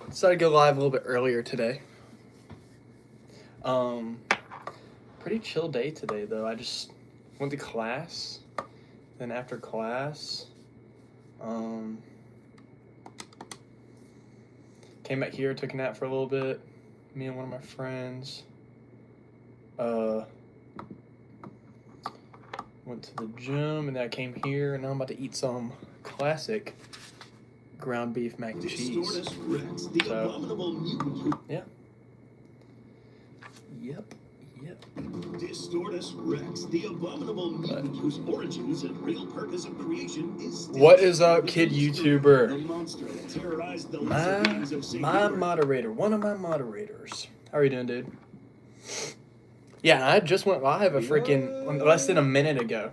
Decided to go live a little bit earlier today. Um, Pretty chill day today though. I just went to class. Then after class, um, came back here, took a nap for a little bit. Me and one of my friends. Went to the gym and then I came here and now I'm about to eat some classic ground beef mac and cheese. So, yeah. Yep. Distortus Rex, the abominable mutant whose origins and real purpose of creation is. What is up, kid YouTuber? The monster that terrorized the lesser beings of St. My moderator, one of my moderators. How are you doing, dude? Yeah, I just went live a freaking less than a minute ago.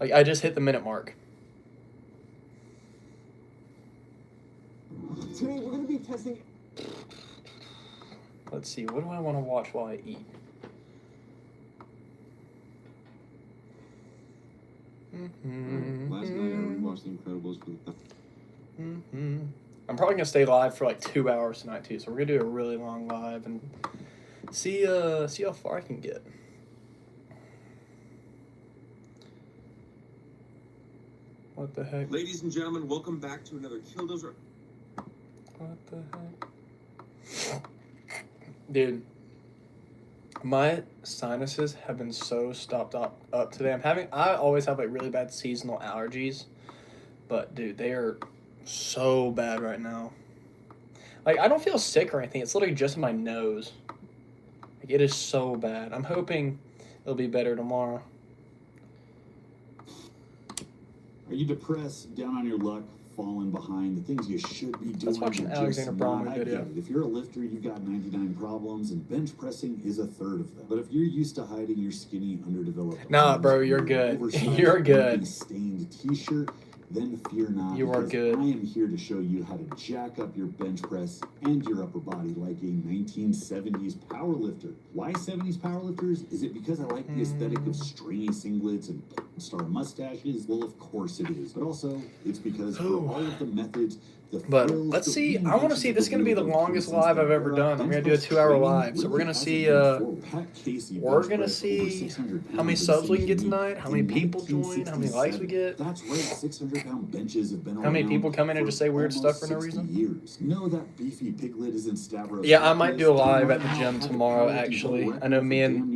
Like, I just hit the minute mark. Today we're going to be testing. Let's see, what do I want to watch while I eat? Last night I watched The Incredibles for the I'm probably gonna stay live for like 2 hours tonight too, so we're gonna do a really long live and see how far I can get. What the heck? Ladies and gentlemen, welcome back to another Killdozer. What the heck? Dude, my sinuses have been so stopped up today. I always have like really bad seasonal allergies, but dude, they are so bad right now. Like, I don't feel sick or anything. It's literally just in my nose. Like, it is so bad. I'm hoping it'll be better tomorrow. Are you depressed, down on your luck, falling behind, the things you should be doing? Let's watch an but Alexander just Bromley not? I video. get it. If you're a lifter, you've got 99 problems, and bench pressing is a third of them. But if you're used to hiding your skinny, underdeveloped Nah, arms bro, under you're an good. oversized, You're good. stained t-shirt, then fear not. You are because good. I am here to show you how to jack up your bench press and your upper body like a 1970s powerlifter. Why 70s powerlifters? Is it because I like the aesthetic of stringy singlets and star mustaches? Well, of course it is. But also, it's because for all of the methods, But let's see. I want to see. This is going to be the longest live I've ever done. I'm going to do a 2-hour live. So we're going to see. We're going to see how many subs we can get tonight, how many people join, how many likes we get. That's right. 600-pound benches have been How many people come in and just say weird stuff for no almost 60 reason? years. No, that beefy piglet isn't Stavros. Yeah, I might do a live at the gym tomorrow, actually. I know me and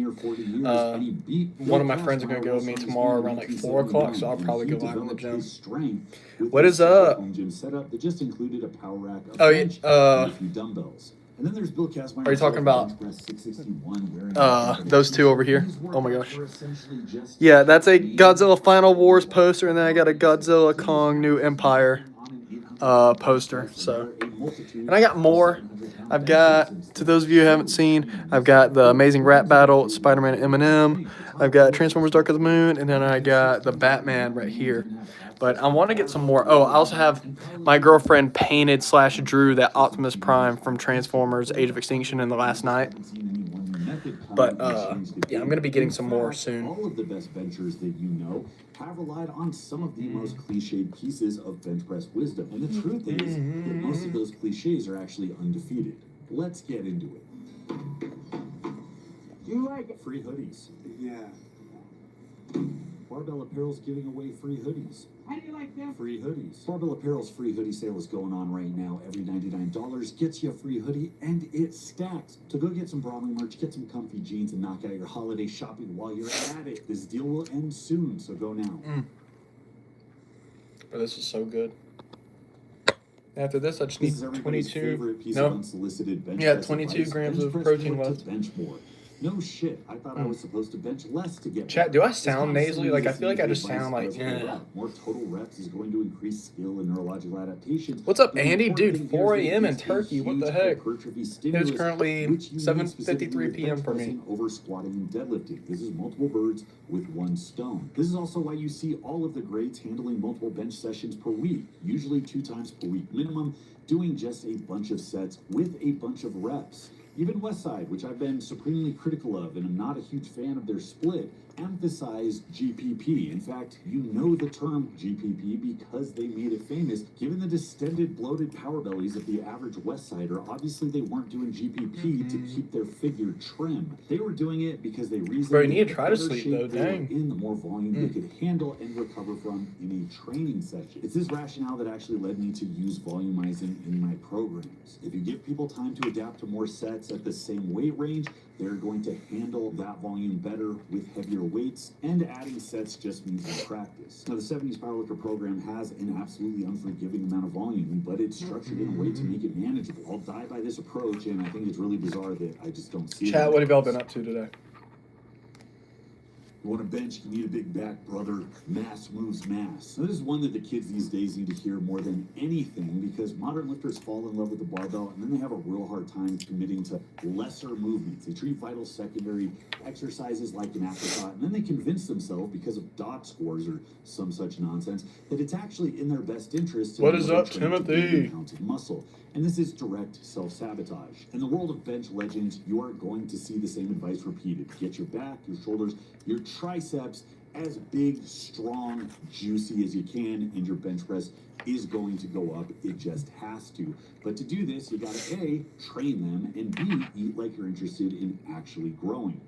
one of my friends are going to go with me tomorrow around like 4 o'clock, so I'll probably go live in the gym. What is up? Gym setup that just included a power rack, a Oh, bench, yeah, and a few dumbbells. And then there's Bill Kazmaier. Are you talking about those two over here? Oh my gosh. Yeah, that's a Godzilla Final Wars poster, and then I got a Godzilla Kong New Empire poster. So, and I got more. I've got, to those of you who haven't seen, I've got the Amazing Rap Battle, Spider-Man and Eminem. I've got Transformers Dark of the Moon, and then I got the Batman right here. But I want to get some more. Oh, I also have my girlfriend painted / drew that Optimus Prime from Transformers Age of Extinction in the last night. But, yeah, I'm going to be getting some more soon. All of the best benchers that you know have relied on some of the most cliched pieces of bench press wisdom. And the truth is that most of those cliches are actually undefeated. Let's get into it. You like Free hoodies. Yeah. Barbell Apparel's giving away free hoodies. How do you like them? Free hoodies. Barbell Apparel's free hoodie sale is going on right now. Every $99 gets you a free hoodie, and it stacks. So go get some Bromley merch, get some comfy jeans, and knock out your holiday shopping while you're at it. This deal will end soon, so go now. But this is so good. After this, I just This need is everybody's 22. favorite piece No. of unsolicited bench Yeah, press 22 advice. grams Bench of press protein more to left. bench more. No shit. I thought I was supposed to bench less to get Chat, better. do I This sound constantly nasally? Like, I feel like I just advice sound like, doesn't eh. work. More total reps is going to increase skill and neurological adaptations. What's up, But the Andy? important Dude, thing 4 here is a.m. that in it's a Turkey. What the huge heck? hypertrophy It is stimulus, currently which you need 7:53 specifically with p.m. bench for me. pressing, over squatting and deadlifting. This is multiple birds with one stone. This is also why you see all of the greats handling multiple bench sessions per week, usually 2 times per week minimum, doing just a bunch of sets with a bunch of reps. Even Westside, which I've been supremely critical of and I'm not a huge fan of their split, emphasized GPP. In fact, you know the term GPP because they made it famous. Given the distended, bloated power bellies of the average West Sider, obviously they weren't doing GPP to keep their figure trim. They were doing it because they reasoned Bro, you need to the try to better sleep, shape though, they were dang. in, the more volume they could handle and recover from in a training session. It's this rationale that actually led me to use volumizing in my programs. If you give people time to adapt to more sets at the same weight range, they're going to handle that volume better with heavier weights, and adding sets just means more practice. Now, the 70s Powerlifter program has an absolutely unforgiving amount of volume, but it's structured in a way to make it manageable. I'll die by this approach, and I think it's really bizarre that I just don't see it. Chat, what have y'all been up to today? You want a bench, you need a big back, brother. Mass moves mass. Now, this is one that the kids these days need to hear more than anything because modern lifters fall in love with the barbell and then they have a real hard time committing to lesser movements. They treat vital secondary exercises like an afterthought, and then they convince themselves because of dot scores or some such nonsense that it's actually in their best interest to What is up, train to Timothy? gain mounted muscle. And this is direct self-sabotage. In the world of bench legends, you are going to see the same advice repeated. Get your back, your shoulders, your triceps as big, strong, juicy as you can, and your bench press is going to go up. It just has to. But to do this, you gotta A, train them, and B, eat like you're interested in actually growing.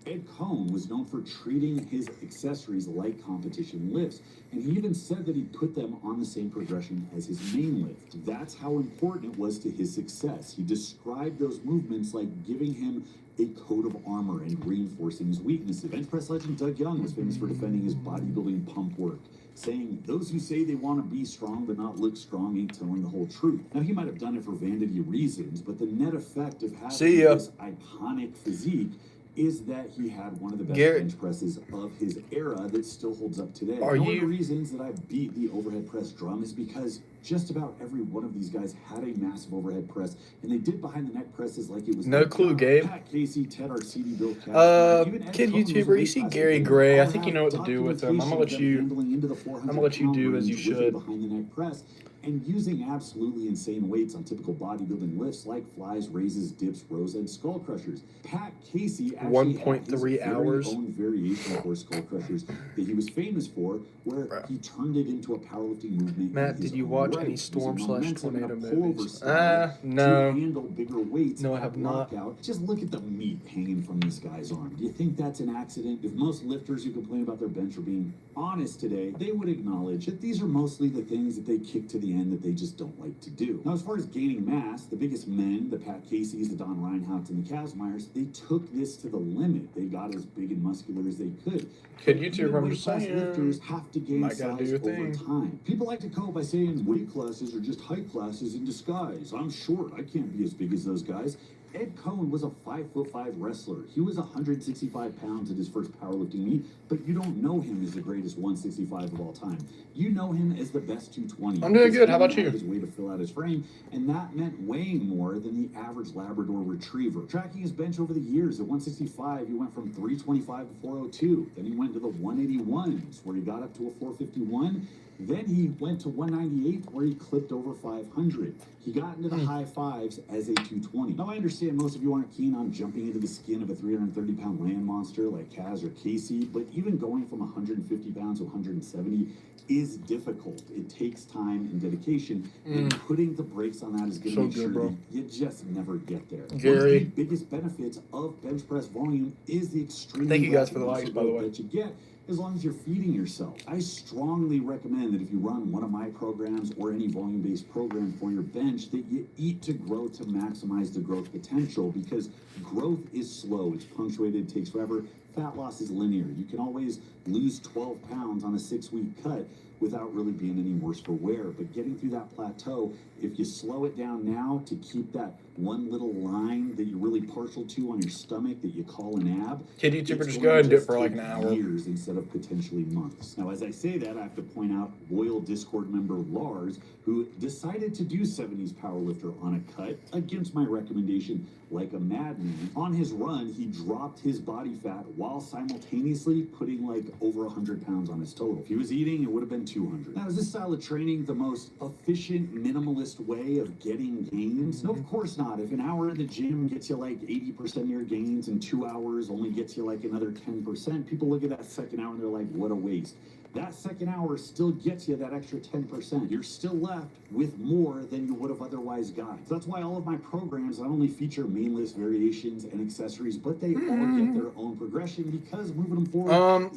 Ed Cohn was known for treating his accessories like competition lifts, and he even said that he put them on the same progression as his main lift. That's how important it was to his success. He described those movements like giving him a coat of armor and reinforcing his weaknesses. Bench press legend Doug Young was famous for defending his bodybuilding pump work, saying, "Those who say they want to be strong but not look strong ain't telling the whole truth." Now, he might have done it for vanity reasons, but the net effect of having See ya. this iconic physique is that he had one of the best Garrett. bench presses of his era that still holds up today. Are One of you- the reasons that I beat the overhead press drum is because just about every one of these guys had a massive overhead press, and they did behind the neck presses like it was No their clue, job. Gabe. Pat Casey, Ted Arcidi, Bill Cashman, even Ed Kid Cohn was a YouTuber, you weight see class Gary leader. Gray. I All think you have know what to do with him. I'm gonna let documentation you. of them handling into the I'm gonna let you 400 do as you pound range with a should. behind the neck press, and using absolutely insane weights on typical bodybuilding lifts like flies, raises, dips, rows, and skull crushers. Pat Casey actually 1.3 had his hours. very own variation for skull crushers that he was famous for, where Bro. he turned it into a powerlifting movement. Matt, in his did you own watch right, any using Storm/Tornado momentum and a pullover movies? style No. to handle bigger weights. No, I at have not. lockout. Just look at the meat hanging from this guy's arm. Do you think that's an accident? If most lifters who complain about their bench are being honest today, they would acknowledge that these are mostly the things that they kick to the end that they just don't like to do. Now, as far as gaining mass, the biggest men, the Pat Caseys, the Don Reinhardts, and the Kazmaiers, they took this to the limit. They got as big and muscular as they could. Kid But YouTuber, even I'm weight just class saying. lifters have to gain Might gotta do size your over thing. time. People like to cope by saying weight classes are just height classes in disguise. I'm short. I can't be as big as those guys. Ed Cohn was a 5'5" wrestler. He was 165 pounds at his first powerlifting meet, but you don't know him as the greatest 165 of all time. You know him as the best 220. I'm doing because good. How he about had you? His way to fill out his frame, and that meant weighing more than the average Labrador Retriever. Tracking his bench over the years, at 165, he went from 325 to 402. Then he went to the 181s, where he got up to a 451. Then he went to 198, where he clipped over 500. He got into the high fives as a 220. Now, I understand most of you aren't keen on jumping into the skin of a 330-pound land monster like Kaz or Casey, but even going from 150 pounds to 170 is difficult. It takes time and dedication, and putting the brakes on that is going to So make good, sure bro. that you just never get there. One of Gary. the biggest benefits of bench press volume is the extreme Thank you guys for the rapid likes, muscle by the growth way. that you get as long as you're feeding yourself. I strongly recommend that if you run one of my programs or any volume-based program for your bench, that you eat to grow to maximize the growth potential, because growth is slow. It's punctuated, it takes forever. Fat loss is linear. You can always lose 12 pounds on a 6-week cut without really being any worse for wear. But getting through that plateau, if you slow it down now to keep that one little line that you're really partial to on your stomach that you call an ab, Kid it's YouTuber, just going go ahead and do it just for like take an hour. years instead of potentially months. Now, as I say that, I have to point out loyal Discord member Lars, who decided to do 70s Powerlifter on a cut against my recommendation like a madman. On his run, he dropped his body fat while simultaneously putting like over 100 pounds on his total. If he was eating, it would have been 200. Now, is this style of training the most efficient, minimalist way of getting gains? No, of course not. If an hour in the gym gets you like 80% of your gains and 2 hours only gets you like another 10%, people look at that second hour and they're like, what a waste. That second hour still gets you that extra 10%. You're still left with more than you would have otherwise got. So that's why all of my programs not only feature main list variations and accessories, but they all get their own progression because moving them forward.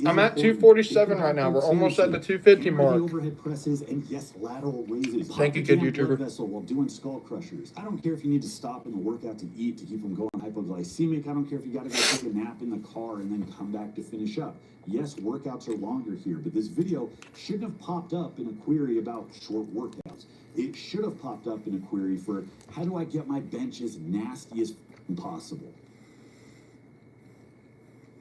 I'm at 247 right now. We're almost at the 250 mark. The overhead presses and yes, lateral raises. Thank you, good Pop the blood YouTuber. vessel while doing skull crushers. I don't care if you need to stop in the workout to eat to keep from going hypoglycemic. I don't care if you got to go take a nap in the car and then come back to finish up. Yes, workouts are longer here, but this video shouldn't have popped up in a query about short workouts. It should have popped up in a query for how do I get my bench as nasty as possible.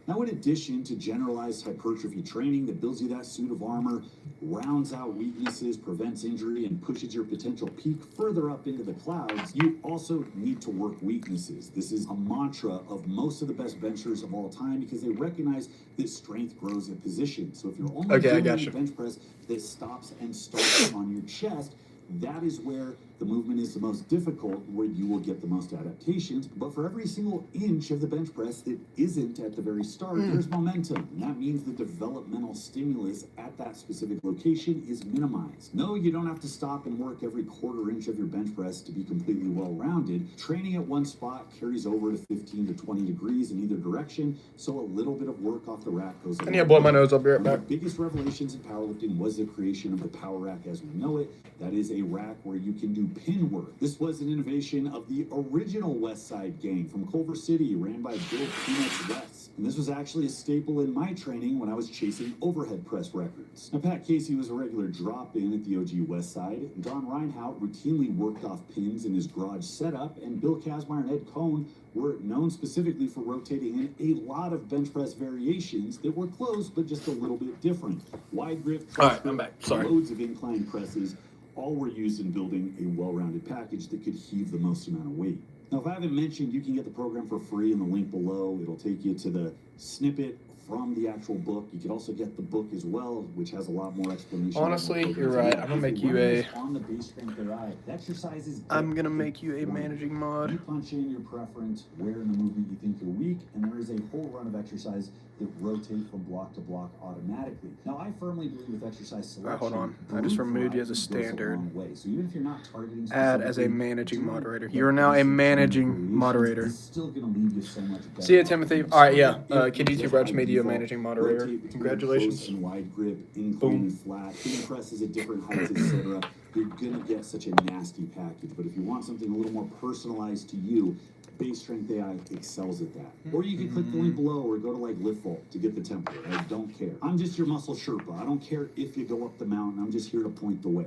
Now, in addition to generalized hypertrophy training that builds you that suit of armor, rounds out weaknesses, prevents injury, and pushes your potential peak further up into the clouds, you also need to work weaknesses. This is a mantra of most of the best benchers of all time because they recognize that strength grows at position. So if you're only doing a bench press that stops and starts on your chest, that is where the movement is the most difficult, where you will get the most adaptations. But for every single inch of the bench press that isn't at the very start, there's momentum. And that means the developmental stimulus at that specific location is minimized. No, you don't have to stop and work every quarter inch of your bench press to be completely well-rounded. Training at one spot carries over to 15 to 20 degrees in either direction, so a little bit of work off the rack goes. I need to blow my nose. I'll be right One of back. the biggest revelations in powerlifting was the creation of the power rack as we know it. That is a rack where you can do pin work. This was an innovation of the original West Side Gang from Culver City, ran by Bill Peanuts West. And this was actually a staple in my training when I was chasing overhead press records. Now, Pat Casey was a regular drop-in at the OG West Side. Don Reinhout routinely worked off pins in his garage setup, and Bill Kazmaier and Ed Cohn were known specifically for rotating in a lot of bench press variations that were close but just a little bit different. Wide grip, All right, I'm back. Sorry. loads of incline presses, all were used in building a well-rounded package that could heave the most amount of weight. Now, if I haven't mentioned, you can get the program for free in the link below. It'll take you to the snippet from the actual book. You can also get the book as well, which has a lot more explanation. Honestly, you're right. I'm gonna make you a. On the base strength AI, the exercises. I'm gonna make you a managing You mod. punch in your preference, where in the movement you think you're weak, and there is a whole run of exercise that rotate from block to block automatically. Now, I firmly believe with exercise selection. Hold on. I just removed you as a goes standard. long way. So even if you're not targeting Add as a specifically, managing doing moderator. the You are now a basic managing variations moderator. is still gonna leave you so much better See ya, off. Timothy. All right, yeah. If Kid you YouTube just Reg by made you a default managing moderator. rotate between Congratulations. close and wide grip, incline Boom. and flat, pin presses at different heights, etc. You're gonna get such a nasty package. But if you want something a little more personalized to you, Base Strength AI excels at that. Or you can click the link below or go to like Liftvault to get the template. I don't care. I'm just your muscle Sherpa. I don't care if you go up the mountain. I'm just here to point the way.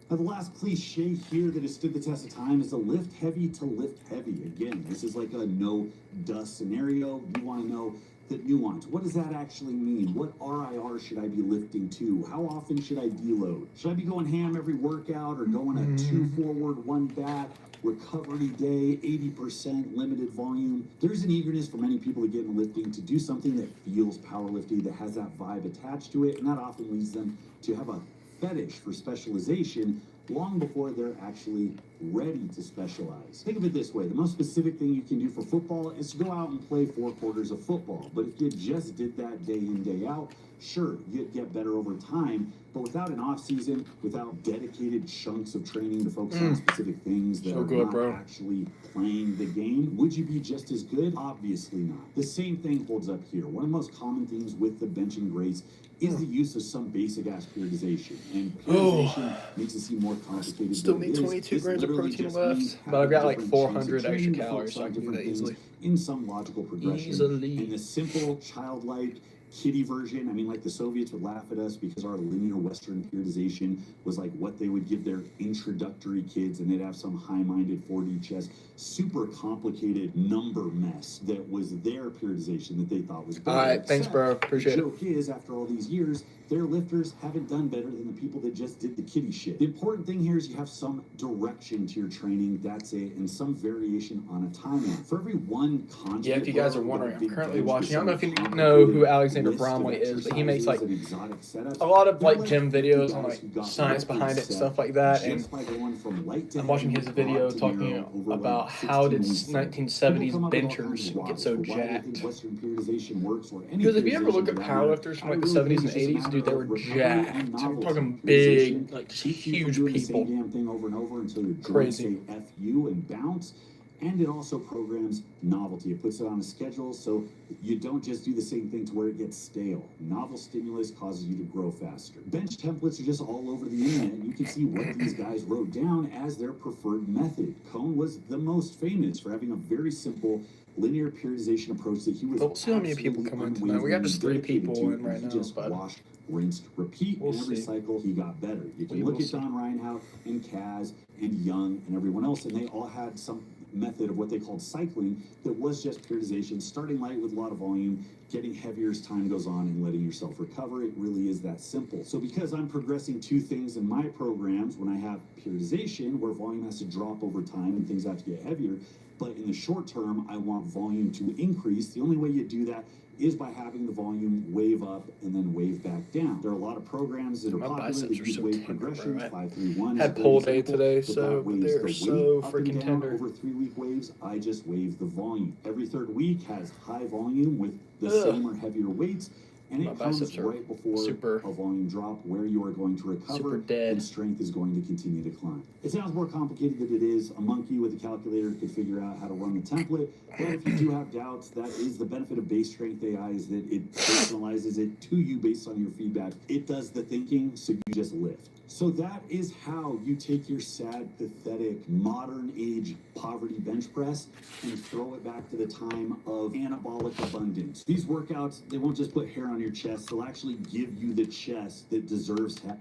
Now, the last cliche here that has stood the test of time is to lift heavy to lift heavy. Again, this is like a no dust scenario. You want to know the nuance. What does that actually mean? What RIR should I be lifting to? How often should I deload? Should I be going ham every workout or going a 2 forward, 1 back? Recovery day, 80% limited volume. There's an eagerness for many people to get into lifting to do something that feels powerlifting, that has that vibe attached to it, and that often leads them to have a fetish for specialization long before they're actually ready to specialize. Think of it this way. The most specific thing you can do for football is to go out and play 4 quarters of football. But if you just did that day in, day out, sure, you'd get better over time. But without an off season, without dedicated chunks of training to focus on specific things that So are good, not bro. actually playing the game, would you be just as good? Obviously not. The same thing holds up here. One of the most common things with the benching grades is the use of some basic ass periodization. And periodization makes it seem more complicated Still than it need is. 22 This grams of literally protein just left, means but I've got like having different 400 chunks of extra training to calories, focus so I on can do that different things easily. in some logical progression. Easily. And the simple, childlike, kiddie version, I mean, like the Soviets would laugh at us because our linear Western periodization was like what they would give their introductory kids, and they'd have some high-minded 4D chess, super complicated number mess that was their periodization that they thought was better. All right, thanks, Except bro. Appreciate the it. joke is, after all these years, their lifters haven't done better than the people that just did the kiddie shit. The important thing here is you have some direction to your training, that's it, and some variation on a timeline. For every one conjugate Yeah, if you guys are bar with a wondering, I'm big currently bench watching. I don't know if you with some know who complicated Alexander Alexander list of Bromley is, but he makes like exercises and exotic setups. a lot of They're like gym 50 videos on guys like who got science records behind it, set stuff like that. And just by going from light to I'm watching heavy, his video broad to talking narrow over, like, about how did 16 weeks. 1970s People come up with all kinds benchers of get whys so for why they think jacked. Western periodization works, or any Because if you ever look at periodization for that matter. powerlifters from I like the really 70s think and it's just a 80s, dude, they matter were of recovery jacked. and I'm novelty. talking Periodization big, like keeps you from huge doing the same people. damn thing over and over until your joints Crazy. say F you and bounce. And it also programs novelty. It puts it on a schedule so you don't just do the same thing to where it gets stale. Novel stimulus causes you to grow faster. Bench templates are just all over the internet. You can see what these guys wrote down as their preferred method. Cohn was the most famous for having a very simple linear periodization approach that he was But we'll see how many people come in tonight. We got just 3 people in right now, He just but washed, rinsed, repeat, we'll and every see. cycle he got better. You can We look will at see. Don Reinhout and Kaz and Young and everyone else, and they all had some method of what they called cycling that was just periodization, starting light with a lot of volume, getting heavier as time goes on, and letting yourself recover. It really is that simple. So because I'm progressing 2 things in my programs, when I have periodization where volume has to drop over time and things have to get heavier, but in the short term I want volume to increase, the only way you do that is by having the volume wave up and then wave back down. There are a lot of programs that are My popular biceps that are use so wave tender, progressions. bro. 5-3-1 Had is a pull great day example, today, but so that waves they're the so weight up and freaking down tender. over 3-week waves. I just wave the volume. Every 3rd week has high volume with the Ugh. same or heavier weights, and My it comes biceps are right before super- a volume drop where you are going to recover super dead. and strength is going to continue to climb. It sounds more complicated than it is. A monkey with a calculator could figure out how to run the template, but if you do have doubts, that is the benefit of Base Strength AI, is that it personalizes it to you based on your feedback. It does the thinking, so you just lift. So that is how you take your sad, pathetic, modern age poverty bench press and throw it back to the time of anabolic abundance. These workouts, they won't just put hair on your chest, they'll actually give you the chest that deserves to have.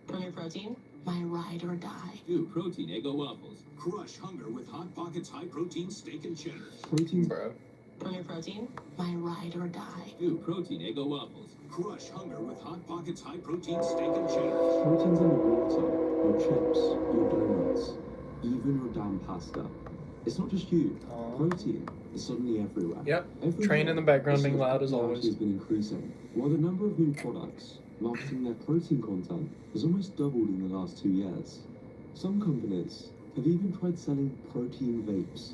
From your protein, my ride or die. New protein Eggo waffles. Crush hunger with Hot Pockets high protein steak and cheddar. Bro. From your protein, my ride or die. New protein Eggo waffles. Crush hunger with Hot Pockets high protein steak and cheddar. Protein's in your water, your chips, your donuts, even your damn pasta. It's not just you. Aw. Protein is suddenly everywhere. Yep. Every Train year, in the background the being loud as popularity always. has been increasing, while the number of new products marketing their protein content has almost doubled in the last 2 years. Some companies have even tried selling protein vapes,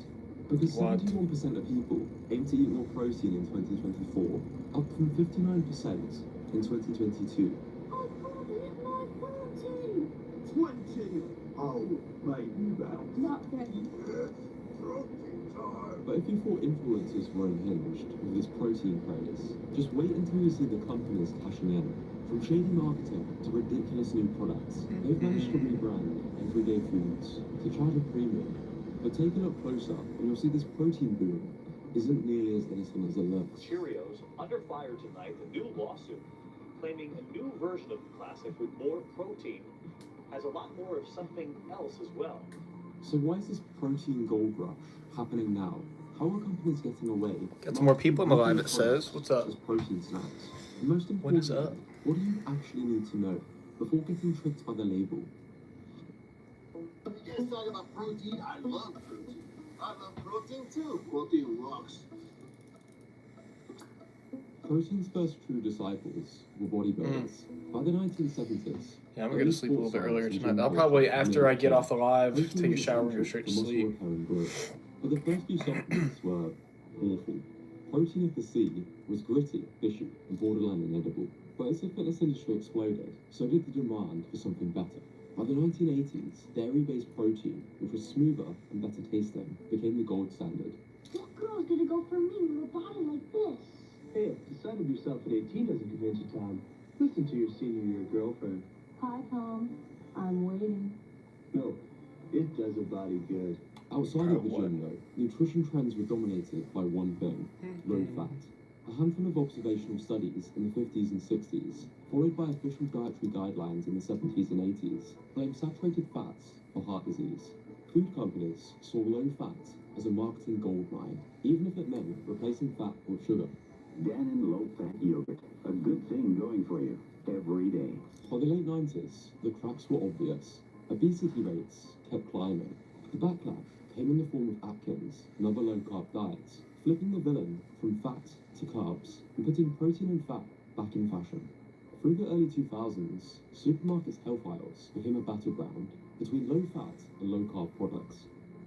because What? 71% of people aim to eat more protein in 2024, up from 59% in 2022. 20. Oh, maybe about. Not ready. Protein time. But if you thought influencers were unhinged with this protein craze, just wait until you see the companies cashing in. From shady marketing to ridiculous new products, they've managed to rebrand Everyday Foods to Chowder Premium. But take a look closer and you'll see this protein boom isn't nearly as innocent as it looks. Cheerios under fire tonight. A new lawsuit claiming a new version of the classic with more protein has a lot more of something else as well. So why is this protein gold rush happening now? How are companies getting away? Got some more people in the live, it says. What's up? As protein snacks. And most What is importantly, what do you actually need to know before getting tricked by the label? You guys talk about protein? I love protein. I love protein too. Protein rocks. Protein's first true disciples were bodybuilders. By the 1970s, Yeah, I'm gonna go to sleep a little bit earlier tonight. I'll probably, after I get off the live, protein take a was shower and go essential straight to for muscle sleep. repair and growth. But the first few supplements were awful. Protein of the sea was gritty, fishy, and borderline inedible. But as the fitness industry exploded, so did the demand for something better. By the 1980s, dairy-based protein, which was smoother and better tasting, became the gold standard. What girl's gonna go for me with a body like this? Hey, if the sight of yourself at 18 doesn't convince you, Tom, listen to your senior year girlfriend. Hi, Tom. I'm waiting. No, it does a body good. Outside of the What? gym, though, nutrition trends were dominated by one thing: low fat. A handful of observational studies in the 50s and 60s, followed by official dietary guidelines in the 70s and 80s, blamed saturated fats for heart disease. Food companies saw low fat as a marketing goldmine, even if it meant replacing fat with sugar. Dannon low-fat yogurt. A good thing going for you every day. By the late 90s, the cracks were obvious. Obesity rates kept climbing. The backlash came in the form of Atkins and other low-carb diets, flipping the villain from fat to carbs and putting protein and fat back in fashion. Through the early 2000s, supermarkets' health aisles became a battleground between low-fat and low-carb products.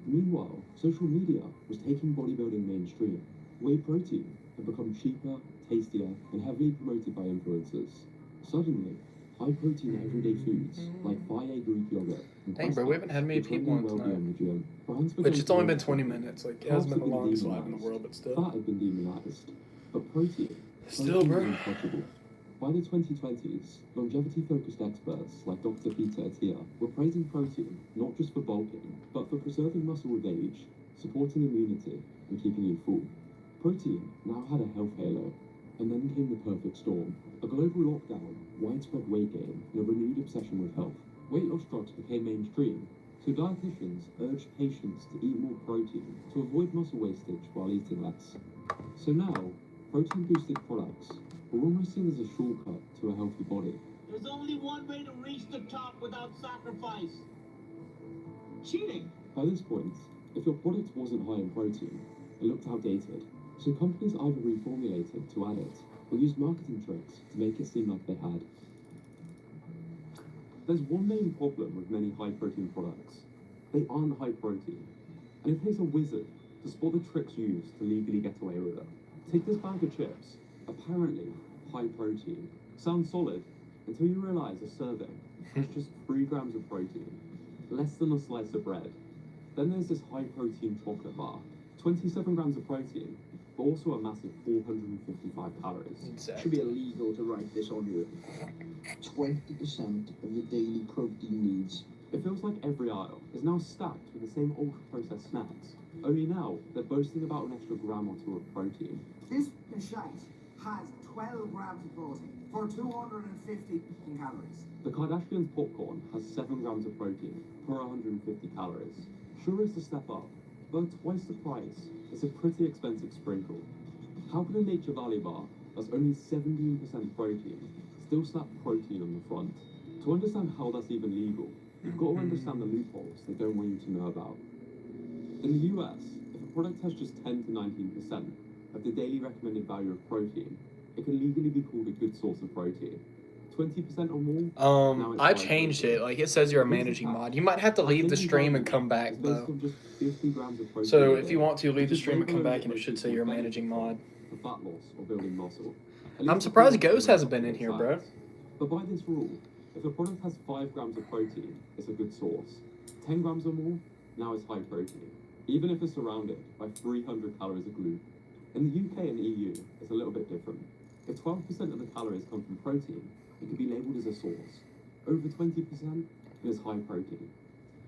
Meanwhile, social media was taking bodybuilding mainstream. Whey protein had become cheaper, tastier, and heavily promoted by influencers. Suddenly, high-protein everyday foods like Fage Greek yogurt and Dang, bro, we haven't had many were trending people on well tonight. beyond the gym. Brands Which began it's to only been realize 20 that minutes. Like, it carbs hasn't been had the longest live in the demonized, world, but still. Fat had been demonized, but protein Still, bro. was untouchable. By the 2020s, longevity-focused experts like Dr. Peter Attia were praising protein not just for bulking, but for preserving muscle with age, supporting immunity, and keeping you full. Protein now had a health halo, and then came the perfect storm. A global lockdown, widespread weight gain, and a renewed obsession with health. Weight loss drugs became mainstream, so dietitians urged patients to eat more protein to avoid muscle wastage while eating less. So now, protein-boosted products are almost seen as a shortcut to a healthy body. There's only one way to reach the top without sacrifice. Cheating. By this point, if your product wasn't high in protein, it looked outdated. So companies either reformulated to add it, or used marketing tricks to make it seem like they had. There's one main problem with many high-protein products. They aren't high protein. And it takes a wizard to spot the tricks used to legally get away with it. Take this bag of chips. Apparently, high protein. Sounds solid, until you realize a serving has just 3 grams of protein, less than a slice of bread. Then there's this high protein chocolate bar, 27 grams of protein, but also a massive 455 calories. Exactly. Should be illegal to write this on you. 20% of your daily protein needs. It feels like every aisle is now stacked with the same ultra-processed snacks, only now they're boasting about an extra gram or 2 of protein. This shite has 12 grams of protein for 250 calories. The Kardashians' popcorn has 7 grams of protein per 150 calories. Sure, it's a step up, but twice the price, it's a pretty expensive sprinkle. How can a Nature Valley bar that's only 17% protein still slap protein on the front? To understand how that's even legal, you've got to understand the loopholes they don't want you to know about. In the US, if a product has just 10 to 19% of the daily recommended value of protein, it can legally be called a good source of protein. 20% or more? Now it's I high changed protein. it. Like, it says you're a Here's the managing fact. mod. You might have to leave the Thinking stream and about come it back, is based though. on just 50 grams of protein So a if day, you want to, leave which the is stream and way come below back, and what it should most say you're a people managing benefit mod. from for fat loss or building muscle. At I'm least surprised according to Ghost the hasn't been in here, bro. science. But by this rule, if a product has 5 grams of protein, it's a good source. 10 grams or more, now it's high protein, even if it's surrounded by 300 calories of glue. In the UK and EU, it's a little bit different. If 12% of the calories come from protein, it can be labelled as a source. Over 20% is high protein.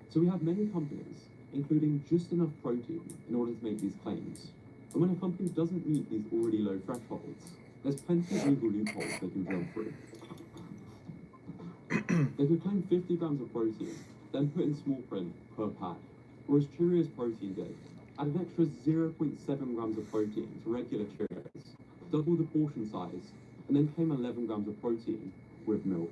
So we have many companies, including just enough protein in order to make these claims. And when a company doesn't meet these already low thresholds, there's plenty of legal loopholes they can jump through. They could claim 50 grams of protein, then put in small print per pack, or as Cheerios Protein did, add an extra 0.7 grams of protein to regular Cheerios, double the portion size, and then claim 11 grams of protein with milk,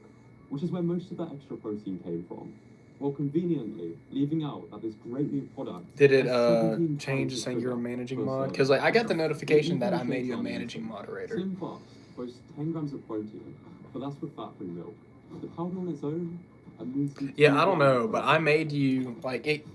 which is where most of that extra protein came from, while conveniently leaving out that this great new product Did it has 17 change to calories of saying you're a sugar managing per mod? serving. Because like I got the notification that I Even made you a on managing YouTube, moderator. Slim Fast boasts 10 grams of protein, but that's with fat-free milk. The powder on its own, a measly Yeah, 2 I don't grams know, of but I made you like it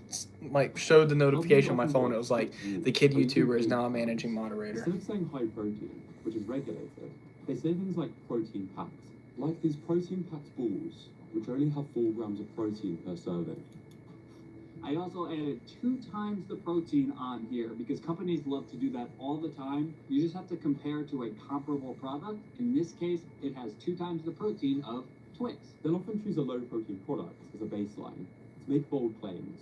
like showed the notification on my phone. It was like the kid YouTuber is now a managing moderator. Instead of saying high protein, which is regulated, they say things like protein packed, like these protein packed balls, which only have 4 grams of protein per serving. I also added 2 times the protein on here because companies love to do that all the time. You just have to compare to a comparable product. In this case, it has 2 times the protein of Twix. They'll often choose a low protein product as a baseline to make bold claims.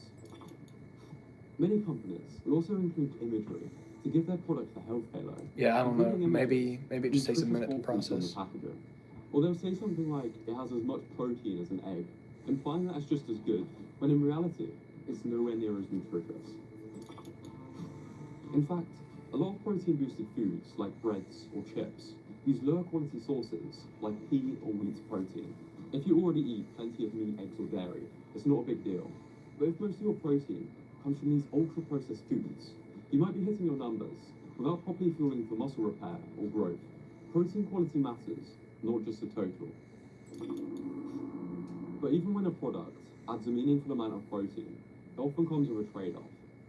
Many companies will also include imagery to give their product a health halo. Yeah, I don't know. including Maybe images it just takes a with minute to nutritious process. on the packaging. Or they'll say something like it has as much protein as an egg, implying that it's just as good, when in reality, it's nowhere near as nutritious. In fact, a lot of protein-boosted foods, like breads or chips, use lower quality sources, like pea or wheat protein. If you already eat plenty of meat, eggs, or dairy, it's not a big deal. But if most of your protein comes from these ultra-processed foods. You might be hitting your numbers without properly fueling for muscle repair or growth. Protein quality matters, not just the total. But even when a product adds a meaningful amount of protein, it often comes with a trade-off.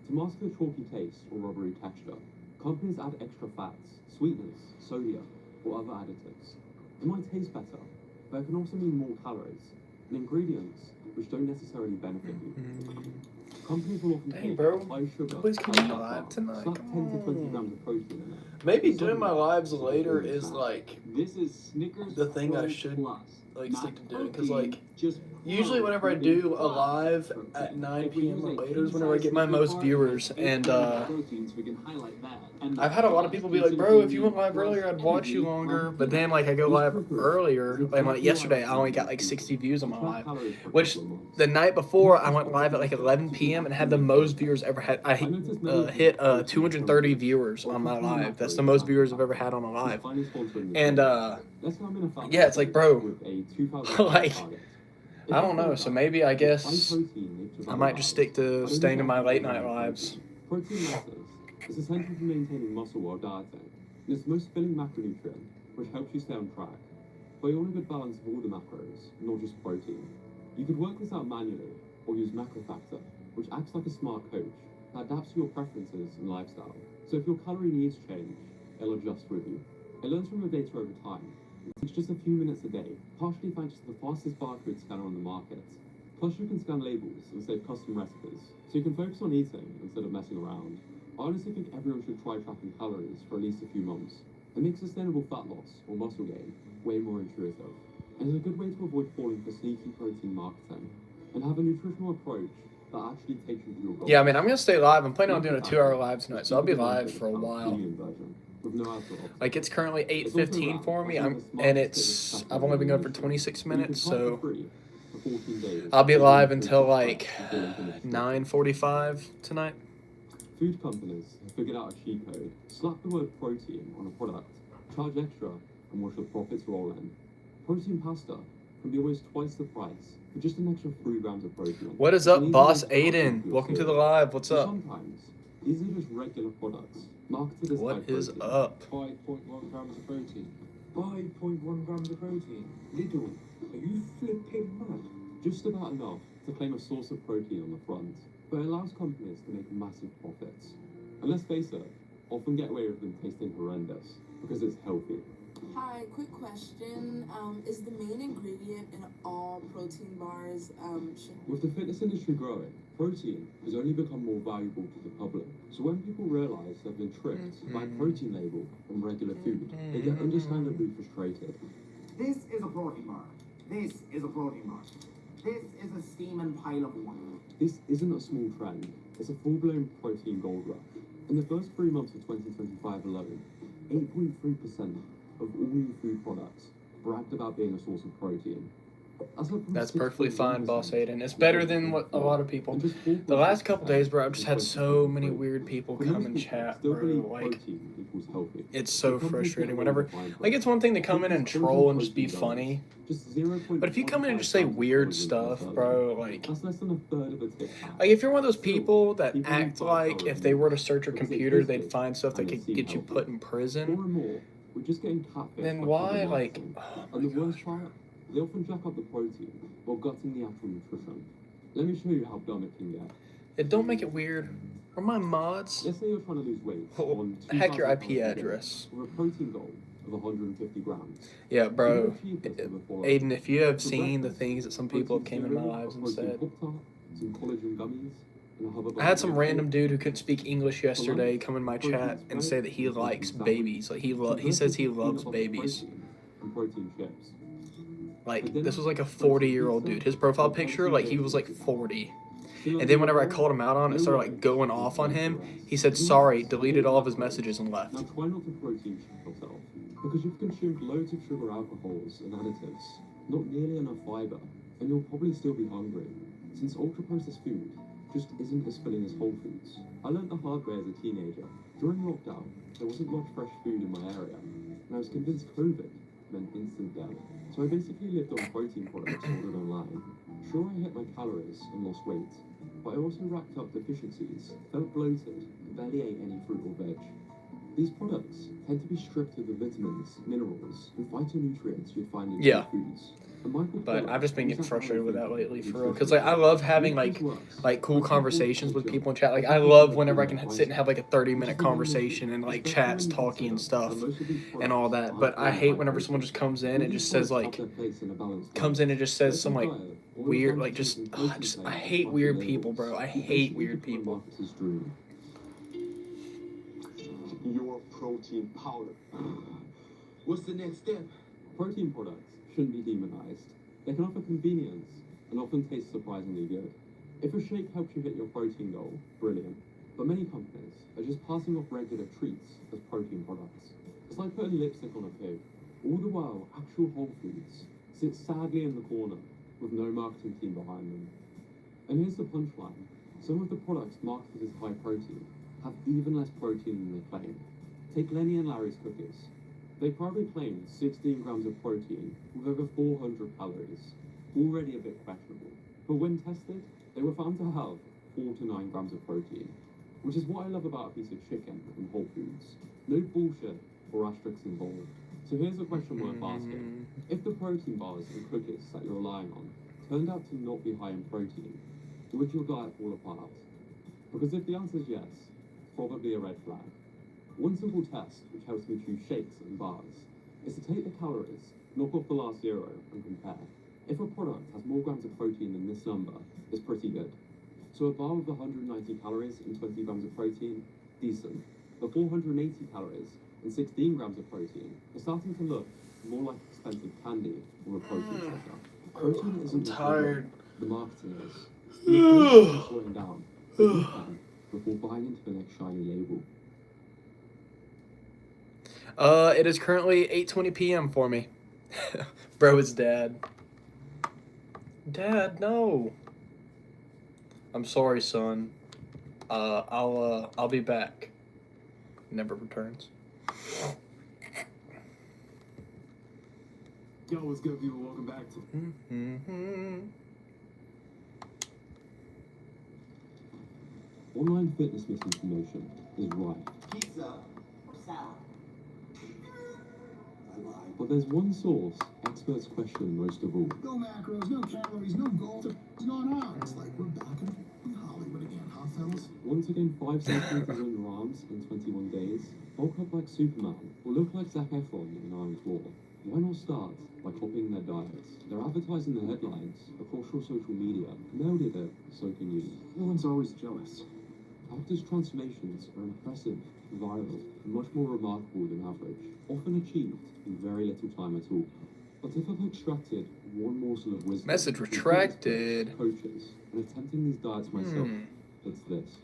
To mask the chalky taste or rubbery texture, companies add extra fats, sweeteners, sodium, or other additives. It might taste better, but it can also mean more calories and ingredients which don't necessarily benefit you. Companies will often Dang, take bro. high sugar, Nobody's coming high live fat, tonight. slap 10 to 20 grams of protein in there. Maybe doing my lives later is like This is Snickers the thing I Pro should Plus. like Not stick to doing, because protein, like just usually Pro whenever I Protein do a Plus live protein. at 9 If we p.m. use or a later is whenever I king-size get my Snicker most bar viewers, with and 8 grams of protein, so we can highlight that. And I've had a lot of people be like, bro, if you went live earlier, I'd watch you longer. But then, like, I go live earlier, and like yesterday, I only got like 60 views on my live, which the night before I went live at like 11 p.m. and had the most viewers ever had. I hit 230 viewers on my live. That's the most viewers I've ever had on a live. And yeah, it's like, bro, like, I don't know. So maybe I guess I might just stick to staying in my late night lives. Protein matters. It's essential for maintaining muscle while dieting. And it's the most filling macronutrient, which helps you stay on track. But you want a good balance of all the macros, not just protein. You could work this out manually, or use MacroFactor, which acts like a smart coach that adapts to your preferences and lifestyle. So if your calorie needs change, it'll adjust with you. It learns from your data over time. It takes just a few minutes a day, partially thanks to the fastest barcode scanner on the market. Plus you can scan labels and save custom recipes, so you can focus on eating instead of messing around. I honestly think everyone should try tracking calories for at least a few months. It makes sustainable fat loss or muscle gain way more intuitive, and is a good way to avoid falling for sneaky protein marketing, and have a nutritional approach that actually takes you to your goals. Yeah, I mean, I'm gonna stay live. I'm planning on doing a 2-hour live tonight, so I'll be live for a while. Like, it's currently 8:15 for me, and I've only been going for 26 minutes, so I'll be live until like 9:45 tonight. Food companies have figured out a cheat code. Slap the word protein on a product, charge extra, and watch the profits roll in. Protein pasta can be almost twice the price for just an extra 3 grams of protein. What is up, Boss Aiden? Welcome to the live. What's up? Sometimes these are just regular products marketed as What high is protein. up? 5.1 grams of protein. 5.1 grams of protein. Lidl, are you flipping mad? Just about enough to claim a source of protein on the front, but it allows companies to make massive profits. And let's face it, often get away with them tasting horrendous because it's healthy. Hi, quick question. Is the main ingredient in all protein bars sugar? With the fitness industry growing, protein has only become more valuable to the public. So when people realize they've been tricked by a protein label on regular food, they get understandably frustrated. This is a protein bar. This is a protein bar. This is a steaming pile of one. This isn't a small trend, it's a full-blown protein gold rush. In the first 3 months of 2025 alone, 8.3% of all new food products bragged about being a source of protein. That's perfectly fine, Boss Aiden. It's better than what a lot of people. The last couple days, bro, I've just had so many weird people come and chat, bro. Like, it's so frustrating. Whenever, like, it's one thing to come in and troll and just be funny, but if you come in and just say weird stuff, bro, like if you're one of those people that act like if they were to search your computer, they'd find stuff that could get you put in prison, then why, like, oh my gosh, bro. They often jack up the protein while gutting the actual nutrition. Let me show you how dumb it can get. It don't make it weird. Are my mods? Let's say you're trying to lose weight on Hack your IP address. with a protein goal of 150 grams. Yeah, bro. Aiden, if you have seen the things that some people have came in my lives and said. Some collagen gummies, I had some random dude who couldn't speak English yesterday come in my chat and say that he likes babies. Like, he says he loves babies. And protein chips. Like, this was like a 40-year-old dude. His profile picture, like, he was like 40. And then whenever I called him out on it, started like going off on him, he said sorry, deleted all of his messages and left. Now try not to protein check yourself, because you've consumed loads of sugar alcohols and additives, not nearly enough fiber, and you'll probably still be hungry, since ultra-processed food just isn't as filling as Whole Foods. I learned the hard way as a teenager. During lockdown, there wasn't much fresh food in my area, and I was convinced COVID meant instant death. So I basically lived on protein products ordered online. Sure, I hit my calories and lost weight, but I also racked up deficiencies, felt bloated, and barely ate any fruit or veg. These products tend to be stripped of the vitamins, minerals, and phytonutrients you'd find in Yeah. whole foods. And Michael But Pollan I've just been getting brings up frustrated with that how lately, for real. nutrition Because like I love having like cool conversations with people in chat. Like I love whenever I can sit and have like a 30-minute conversation and like chats, talking and stuff, and all that. But I hate whenever someone just comes in and just says like some like weird like just I hate weird people, bro. I hate weird people. Your protein powder. What's the next step? Protein products shouldn't be demonized. They can offer convenience and often taste surprisingly good. If a shake helps you hit your protein goal, brilliant. But many companies are just passing off regular treats as protein products. It's like putting lipstick on a pig. All the while, actual Whole Foods sits sadly in the corner with no marketing team behind them. And here's the punchline. Some of the products marketed as high protein have even less protein than they claim. Take Lenny and Larry's cookies. They proudly claim 16 grams of protein with over 400 calories. Already a bit questionable. But when tested, they were found to have 4 to 9 grams of protein, which is what I love about a piece of chicken in Whole Foods. No bullshit or asterisks involved. So here's a question worth asking. If the protein bars and cookies that you're relying on turned out to not be high in protein, would your diet fall apart? Because if the answer is yes, probably a red flag. One simple test, which helps me choose shakes and bars, is to take the calories, knock off the last zero, and compare. If a product has more grams of protein than this number, it's pretty good. So a bar with 190 calories and 20 grams of protein, decent. But 480 calories and 16 grams of protein is starting to look more like expensive candy or a protein shaker. Protein isn't tired. The marketing is. You're slowing down. Before buying into the next shiny label. It is currently 8:20 p.m. for me. Bro, it's dad. Dad, no. I'm sorry, son. I'll be back. Never returns. Yo, what's good, people? Welcome back to. Online fitness misinformation is rife. Pizza or salad? But there's one source experts question most of all. No macros, no calories, no goals. What's going on? It's like we're back in Hollywood again, huh, fellas? Want to gain 5 centimeters on your arms in 21 days? Bulk up like Superman, or look like Zac Efron in Iron Claw? Why not start by copying their diets? They're advertising the headlines across your social media. Nailed it, so can you. No one's always jealous. Actors' transformations are impressive, viral, and much more remarkable than average, often achieved in very little time at all. But if I've extracted one morsel of wisdom, Message from retracted. experts, coaches, and attempting these diets myself, it's this.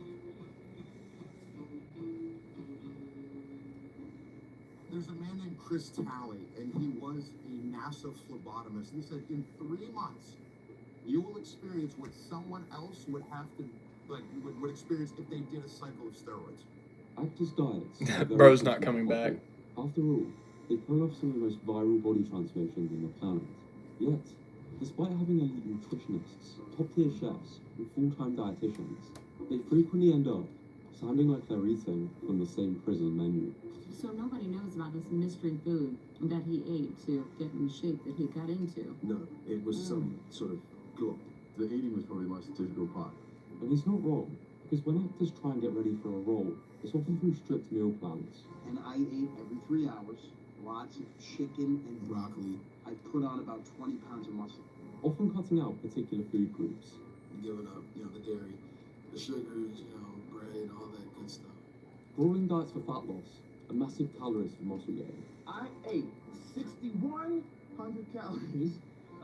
There's a man named Chris Talley, and he was a NASA phlebotomist. He said in 3 months, you will experience what someone else would have to, would experience if they did a cycle of steroids. Actors' diets. are very Bro's not simple coming to back. follow. After all, they pull off some of the most viral body transformations on the planet. Yet, despite having elite nutritionists, top-tier chefs, and full-time dietitians, they frequently end up sounding like they're eating from the same prison menu. So nobody knows about this mystery food that he ate to get in the shape that he got into. No, it was some sort of glop. The eating was probably my statistical part. And he's not wrong, because when actors try and get ready for a role, it's often through strict meal plans. And I ate every 3 hours, lots of chicken and broccoli. I put on about 20 pounds of muscle. Often cutting out particular food groups. Giving up, the dairy, the sugars, bread, all that good stuff. Grueling diets for fat loss, and massive calories for muscle gain. I ate 6,100 calories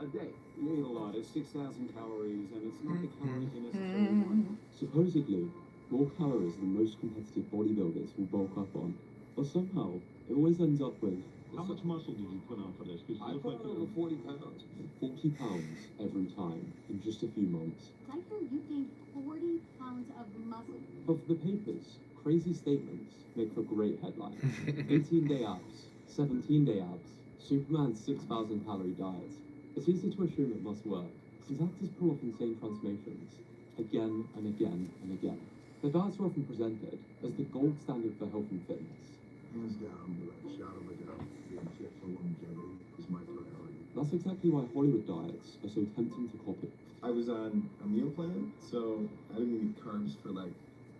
a day. You ate a lot. It's 6,000 calories, and it's not the calories you necessarily want. Supposedly, more calories than most competitive bodybuilders will bulk up on. But somehow, it always ends up with... How much muscle did you put on for this? Because I put on over 40 pounds. 40 pounds every time in just a few months. I hear you gained 40 pounds of muscle. But for the papers, crazy statements make for great headlines. 18-day abs, 17-day abs, Superman's 6,000 calorie diet. It's easy to assume it must work, since actors pull off insane transformations again and again and again. Their diets are often presented as the gold standard for health and fitness. Hands down, without a shadow of a doubt, leadership for longevity is my priority. That's exactly why Hollywood diets are so tempting to copy. I was on a meal plan, so I didn't eat carbs for like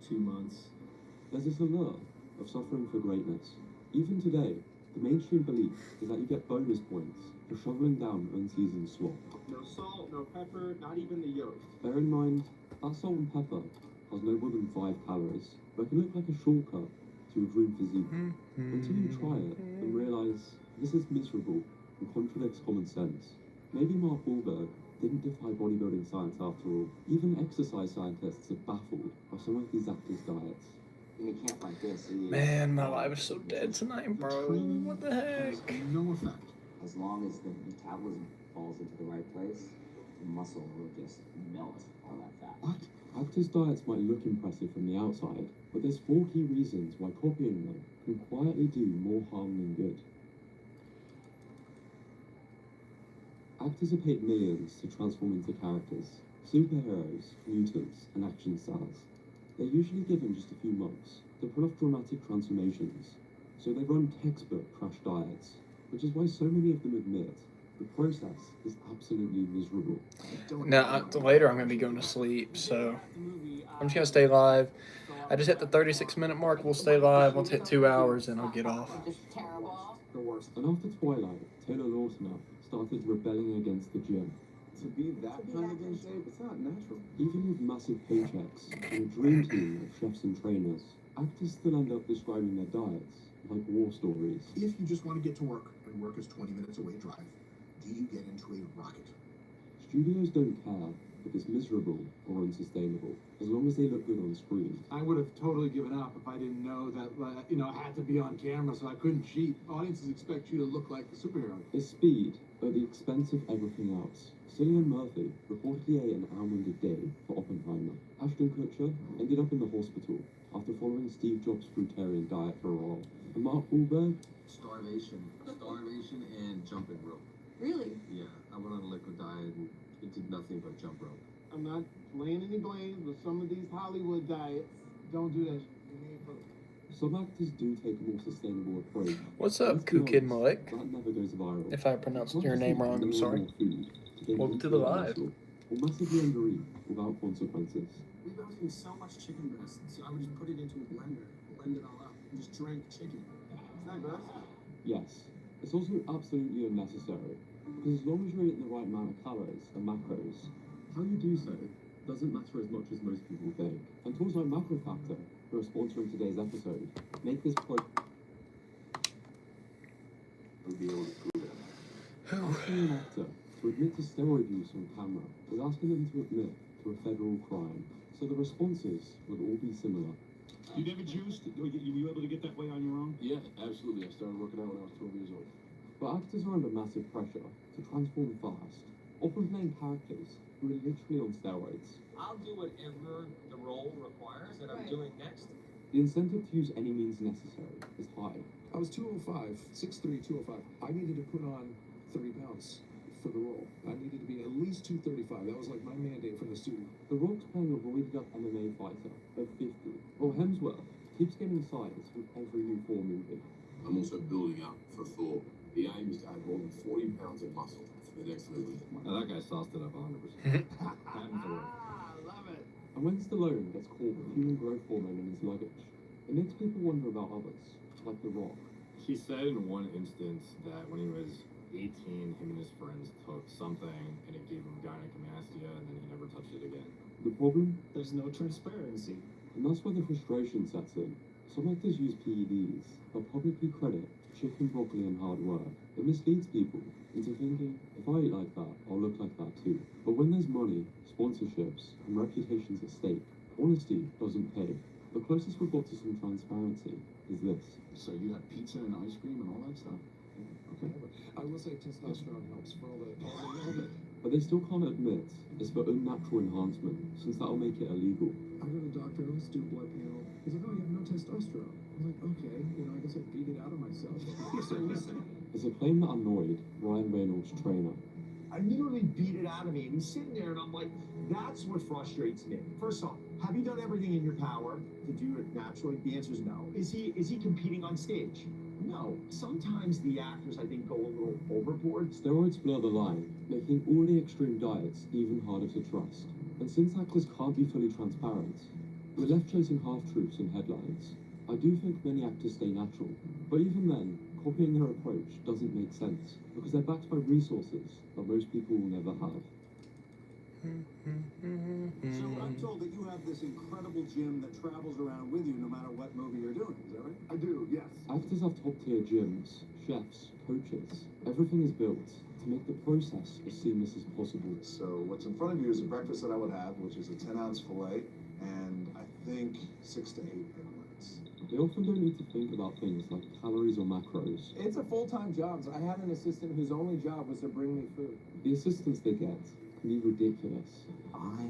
2 months. There's this allure of suffering for greatness. Even today, the mainstream belief is that you get bonus points for shoveling down unseasoned slop. No salt, no pepper, not even the yolk. Bear in mind, that salt and pepper has no more than 5 calories, but it can look like a shortcut to your dream physique. Until you try it and realise this is miserable and contradicts common sense. Maybe Mark Wahlberg didn't defy bodybuilding science after all. Even exercise scientists are baffled by some of these actors' diets. In a camp like this, Man, my life is so dead tonight, bro. What the heck? No effect. as long as the metabolism falls into the right place, the muscle will just melt all that fat. What? Actors' diets might look impressive from the outside, but there's 4 key reasons why copying them can quietly do more harm than good. Actors are paid millions to transform into characters, superheroes, mutants, and action stars. They're usually given just a few months to pull off dramatic transformations, so they run textbook crash diets, which is why so many of them admit the process is absolutely miserable. Now, later I'm going to be going to sleep, so I'm just going to stay live. I just hit the 36-minute mark. We'll stay live. Once hit 2 hours, and I'll get off. The worst. And after Twilight, Taylor Lautner started rebelling against the gym. To be that kind of in shape, it's not natural. Even with massive paychecks and a dream team of chefs and trainers, actors still end up describing their diets like war stories. If you just want to get to work, and work is 20 minutes away drive, do you get into a rocket? Studios don't care if it's miserable or unsustainable, as long as they look good on screen. I would have totally given up if I didn't know that, I had to be on camera, so I couldn't cheat. Audiences expect you to look like a superhero. It's speed at the expense of everything else. Cillian Murphy reportedly ate an almond a day for Oppenheimer. Ashton Kutcher ended up in the hospital after following Steve Jobs' fruitarian diet for a role. And Mark Wahlberg? Starvation and jumping rope. Really? Yeah, I went on a liquid diet and it did nothing but jump rope. I'm not laying any blame, but some of these Hollywood diets don't do that. Some actors do take a more sustainable approach. What's up, Kukid Malik? That never goes viral. If I pronounced your name wrong, I'm sorry. Welcome to the live. Or massively undereat without consequences. We were eating so much chicken breast, so I would just put it into a blender, blend it all up, and just drink chicken. Is that gross? Yes. It's also absolutely unnecessary, because as long as you're eating the right amount of calories and macros, how you do so doesn't matter as much as most people think. And tools like MacroFactor, who are sponsoring today's episode, make this quote Would be able to prove it. asking an actor to admit to steroid use on camera is asking them to admit to a federal crime. So the responses would all be similar. You never juiced? Were you able to get that way on your own? Yeah, absolutely. I started working out when I was 12 years old. But actors are under massive pressure to transform fast, often playing characters who are literally on steroids. I'll do whatever the role requires that I'm doing next. The incentive to use any means necessary is high. I was 205, 6'3", 205. I needed to put on 30 pounds for the role. I needed to be at least 235. That was like my mandate from the studio. The Rock's playing a roided up MMA fighter of 50, while Hemsworth keeps getting size with every new Thor movie. I'm also building up for Thor. The aim is to add more than 40 pounds of muscle for the next movie. Now that guy sauced it up 100%. And when Stallone gets caught with human growth hormone in his luggage, it makes people wonder about others, like The Rock. He said in one instance that when he was 18, him and his friends took something and it gave him gynecomastia and then he never touched it again. The problem? There's no transparency. And that's where the frustration sets in. Some actors use PEDs, but publicly credit chicken, broccoli, and hard work. It misleads people into thinking, if I eat like that, I'll look like that too. But when there's money, sponsorships, and reputations at stake, honesty doesn't pay. The closest we've got to some transparency is this. So you had pizza and ice cream and all that stuff? Okay. I will say testosterone helps for all the... But they still can't admit it's for unnatural enhancement, since that'll make it illegal. I go to the doctor, let's do a blood panel. He's like, oh, you have no testosterone. I was like, okay, I guess I beat it out of myself. So listen, is a claim that annoyed Ryan Reynolds' trainer. I literally beat it out of me, and he's sitting there, and I'm like, that's what frustrates me. First off, have you done everything in your power to do it naturally? The answer is no. Is he competing on stage? No. Sometimes the actors, I think, go a little overboard. Steroids blur the line, making already extreme diets even harder to trust. And since actors can't be fully transparent, we're left chasing half-truths in headlines. I do think many actors stay natural, but even then, copying their approach doesn't make sense, because they're backed by resources that most people will never have. So I'm told that you have this incredible gym that travels around with you no matter what movie you're doing. Is that right? I do, yes. Actors have top-tier gyms, chefs, coaches. Everything is built to make the process as seamless as possible. So what's in front of you is a breakfast that I would have, which is a 10-ounce filet, and I think 6 to 8 minutes. They often don't need to think about things like calories or macros. It's a full-time job. So I had an assistant whose only job was to bring me food. The assistants they get can be ridiculous. I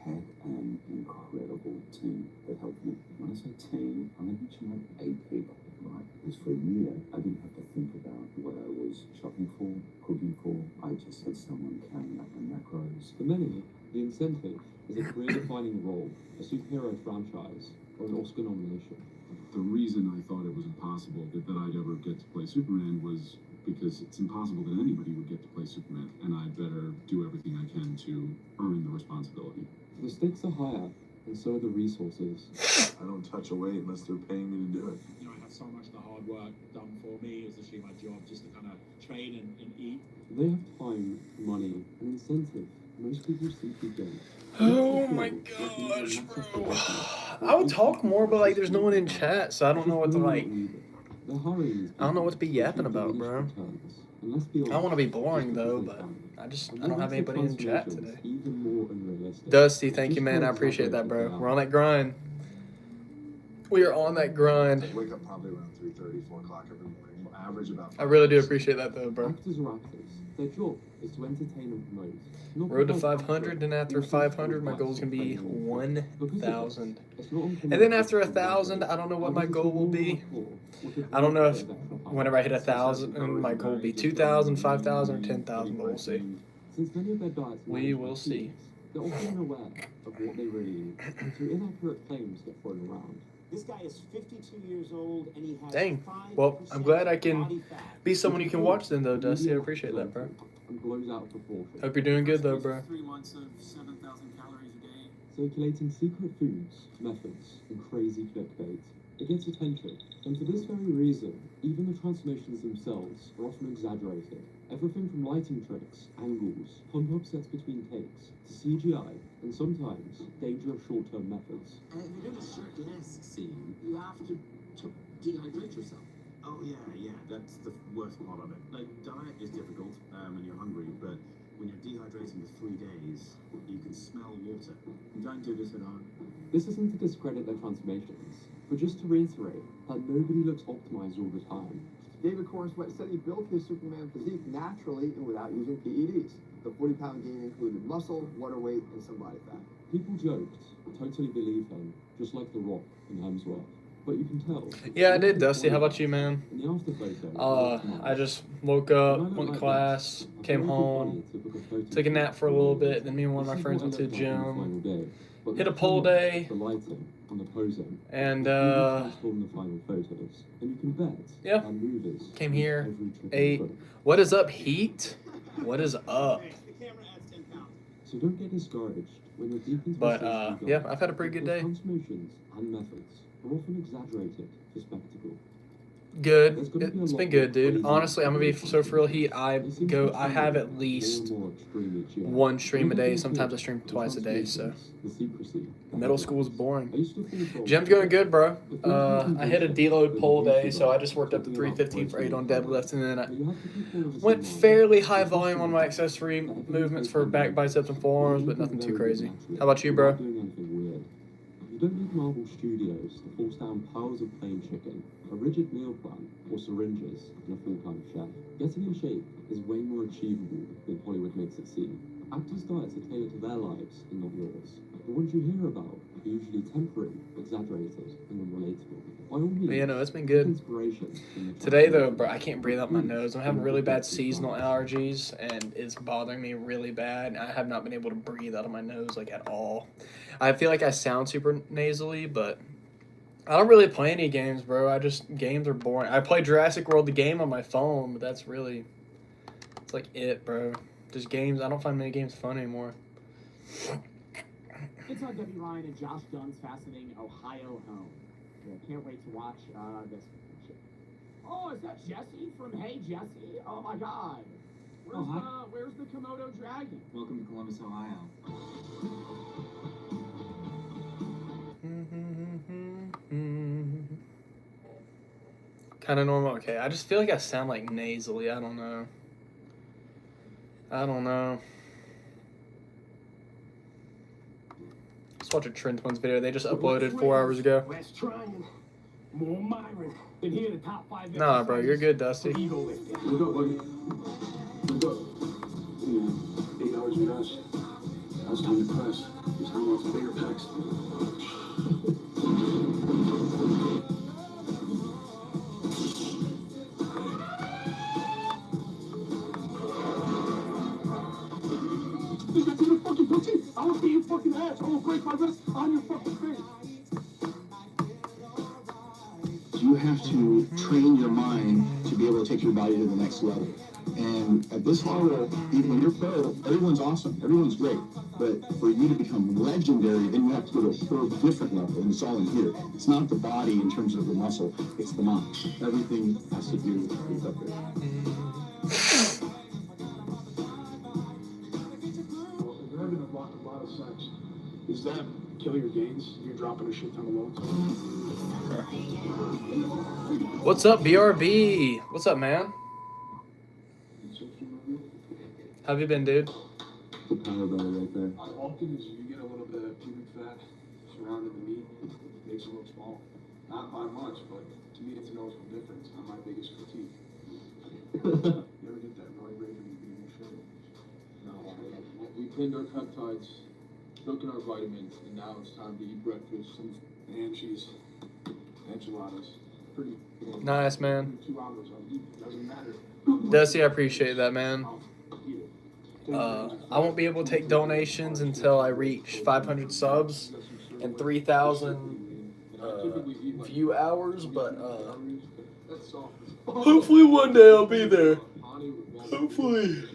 had an incredible team that helped me. When I say team, I mentioned like 8 people, right? Because for a year, I didn't have to think about what I was shopping for, cooking for. I just had someone carrying out my macros. For many, the incentive is a career-defining role, a superhero franchise, or an Oscar nomination. The reason I thought it was impossible that I'd ever get to play Superman was because it's impossible that anybody would get to play Superman, and I better do everything I can to earn the responsibility. The stakes are higher, and so are the resources. I don't touch a weight unless they're paying me to do it. You know, I have so much of the hard work done for me. It's actually my job just to kind of train and eat. They have time, money, and incentive most people simply don't. Oh my gosh, bro. I would talk more, but like, there's no one in chat, so I don't know what to like. I don't know what to be yapping about, bro. I don't want to be boring though, but I don't have anybody in chat today. Dusty, thank you, man. I appreciate that, bro. We're on that grind. We are on that grind. I wake up probably around 3:30, 4 o'clock every morning. We'll average about. I really do appreciate that though, bro. Actors are actors. Their job is to entertain and promote. Road to 500, and after 500, my goal is gonna be 1,000. And then after 1,000, I don't know what my goal will be. I don't know if whenever I hit 1,000, my goal will be 2,000, 5,000, or 10,000, but we'll see. Since many of their diets We will see. they're often unaware of what they really eat, so inaccurate claims get thrown around. This guy is 52 years old, and he has Dang. Well, I'm glad I can be someone you can watch then, though, Dusty. I appreciate that, bro. And blows out of proportion. Hope you're doing good, though, bro. 3 months of 7,000 calories a day. Circulating secret foods, methods, and crazy clickbait. It gets attention, and for this very reason, even the transformations themselves are often exaggerated. Everything from lighting tricks, angles, pump-up sets between takes, to CGI, and sometimes dangerous short-term methods. And if you're doing a shirtless scene, you have to dehydrate yourself. Oh yeah, that's the worst part of it. Like, diet is difficult when you're hungry, but when you're dehydrating for 3 days, you can smell water. Don't do this at home. This isn't to discredit their transformations, but just to reiterate that nobody looks optimized all the time. David Corn Sweat said he built his Superman physique naturally and without using PEDs. The 40-pound gain included muscle, water weight, and some body fat. People joked, totally believe him, just like The Rock in Hemsworth. But you can tell. Yeah, I did, Dusty. How about you, man? In the after photo, I just woke up, went to class, came home, took a nap for a little bit, then me and one of my friends went to the gym, hit a pole day, the lighting and the posing, and transform the final photos. And you can bet yeah, our movers came here, every trick and ate. trick. What is up, Heat? What is up? So don't get discouraged when you're deep into But a yeah, I've had a pretty good day. Transformations and methods are often exaggerated for spectacle. Good. It's been good, dude. Honestly, I'm gonna be so for real, Heat. I have at least one stream a day. Sometimes I stream twice a day. So middle school was boring. Gym's going good, bro. I hit a deload pull day, so I just worked up to 315 for 8 on deadlift, and then I went fairly high volume on my accessory movements for back, biceps, and forearms, but nothing too crazy. How about you, bro? You don't need Marvel Studios to force down piles of plain chicken, a rigid meal plan, or syringes, and a full-time chef. Getting in shape is way more achievable than Hollywood makes it seem. Actors' diets are tailored to their lives and not yours. The ones you hear about are usually temporary, exaggerated, and unrelatable. By all means, But, you know, it's been good. inspiration in the Today, though, bro, I can't breathe out my nose. I'm having really bad seasonal allergies, and it's bothering me really bad. I have not been able to breathe out of my nose, like, at all. I feel like I sound super nasally, but I don't really play any games, bro. Games are boring. I play Jurassic World, the game, on my phone, but that's really, it's like it, bro. Just games. I don't find many games fun anymore. It's on Debbie Ryan and Josh Dunn's fascinating Ohio home. Yeah, can't wait to watch this. Oh, is that Jesse from Hey Jesse? Oh my God. Where's the Komodo dragon? Welcome to Columbus, Ohio. Kind of normal. Okay, I just feel like I sound like nasally. I don't know. Let's watch a Trend Twins video. They just uploaded 4 hours ago. Less trying, more Myron. Been here the top 5. Nah, bro, you're good, Dusty. Ego lifting. Look up, buddy. Look up. 8 hours of rest. Now it's time to press. It's time to watch bigger packs. I will see you fucking ass. I will break my wrist on your fucking face. You have to train your mind to be able to take your body to the next level. And at this level, even when you're pro, everyone's awesome, everyone's great. But for you to become legendary, then you have to go to a whole different level, and it's all in here. It's not the body in terms of the muscle, it's the mind. Everything has to do with up there. You're having a lot of sex. Does that kill your gains? You're dropping a shit ton of loads. What's up, BRB? What's up, man? How have you been, dude? The power belly right there. How often is you get a little bit of pubic fat surrounding the meat, makes it look small. Not by much, but to me it's a noticeable difference. Not my biggest critique. You ever get that roid rage when you eat shit? No, we cleaned our peptides, took in our vitamins, and now it's time to eat breakfast. Some and cheese, enchiladas. Pretty. Nice, man. 2 hours of eat, doesn't matter. Dusty, I appreciate that, man. I won't be able to take donations until I reach 500 subs and 3,000 view hours, but hopefully one day I'll be there. Hopefully.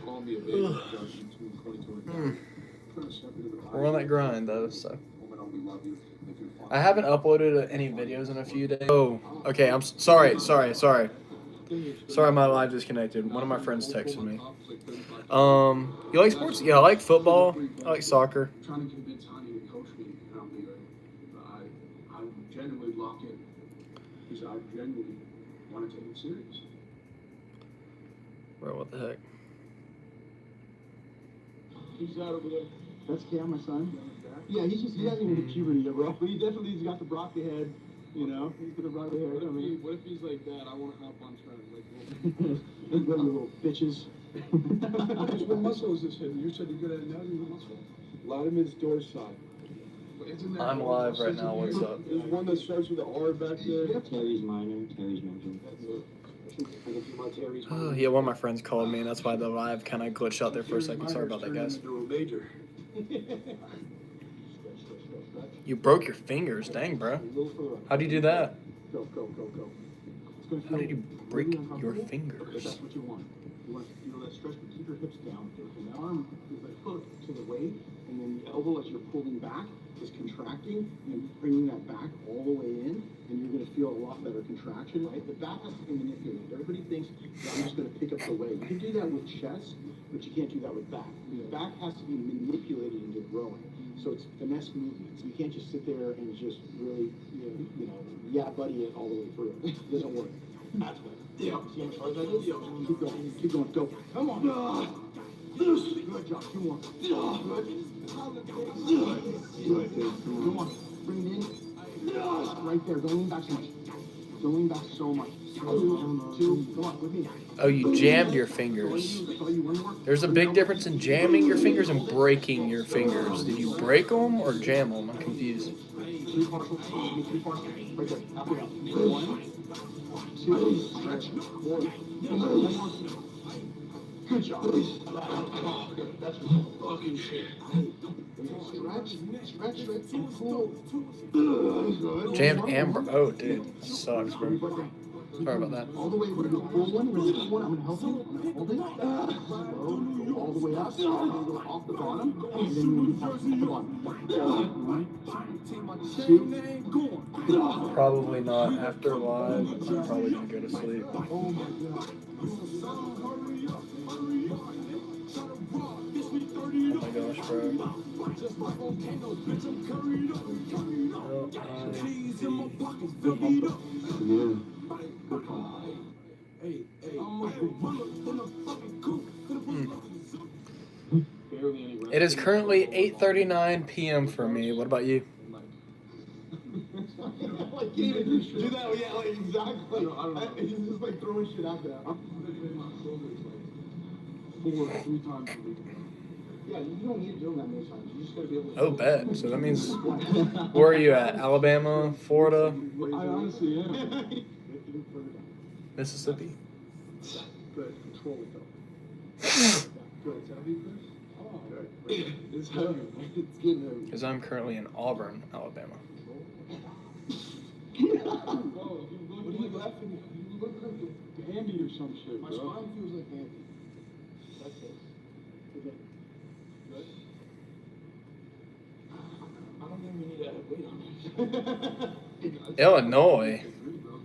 We're on that grind though, so. I haven't uploaded any videos in a few days. Oh, okay, I'm sorry. Sorry, my live disconnected. One of my friends texted me. You like sports? Yeah, I like football. I like soccer. I'm trying to convince Honey to coach me, and I'll be like, I genuinely lock in. Because I genuinely want to take it serious. Bro, what the heck? He's out over there. That's Cam, my son. Yeah, he hasn't even hit puberty yet, bro. But he definitely has got the Brocky head. You know, he's gonna run the hair. What if he's like that? I want to help on trend. Like, you little bitches. What muscle is this hidden? You said you're good at anatomy. What muscle? Latimus dorsi. I'm live right now. What's up? There's one that starts with an R back there. Terry's minor. Terry's major. Oh, yeah, one of my friends called me, and that's why the live kind of glitched out there for a second. Sorry about that, guys. You broke your fingers, dang, bro. How do you do that? Go. How did you break your fingers? That's what you want. You want to feel that stretch, but keep your hips down. And the arm is like hook to the weight, and then the elbow as you're pulling back is contracting and bringing that back all the way in, and you're going to feel a lot better contraction, right? The back has to be manipulated. Everybody thinks that I'm just going to pick up the weight. You can do that with chest, but you can't do that with back. The back has to be manipulated into growing. So it's finesse movements. You can't just sit there and just really, yeah, buddy it all the way through. It doesn't work. That's what. Yeah. See how hard that is? Keep going, go. Come on. Good job. 2 more. Good. Come on. Bring it in. Right there. Don't lean back so much. Don't lean back so much. Two. Come on, with me. Oh, you jammed your fingers. There's a big difference in jamming your fingers and breaking your fingers. Did you break them or jam them? I'm confused. Three partials. Three partials. Right there. Halfway up. 1, 2, stretch. 4. One more. Good job. Oh, that's fucking shit. Stretch, and pull. Good. Jammed and oh, dude, sucks, bro. Sorry about that. All the way, we're gonna pull one, we're gonna pull one, I'm gonna help you, I'm gonna hold it. Slow, go all the way up, we're gonna go off the bottom, and then we're gonna off the bottom. 1, 2, Probably not after live. I'm probably gonna go to sleep. oh my god. Oh my gosh, bro. It is currently 8:39 p.m. for me. What about you? Like, do that, yeah, like, exactly. He's just like throwing shit out there. 4, 3 times a week. Yeah, you don't need to do that many times. You just gotta be able to. Oh, bet. So that means, where are you at? Alabama, Florida, I honestly am. Mississippi? Good. Control it though. Good. It's heavy, Chris? Oh, good. It's heavy. It's getting heavy. Because I'm currently in Auburn, Alabama. What are you laughing at? You look like a Bambi or some shit, bro. My spine feels like Bambi. That's it. Okay. Good. I don't think we need to add weight on this. Illinois.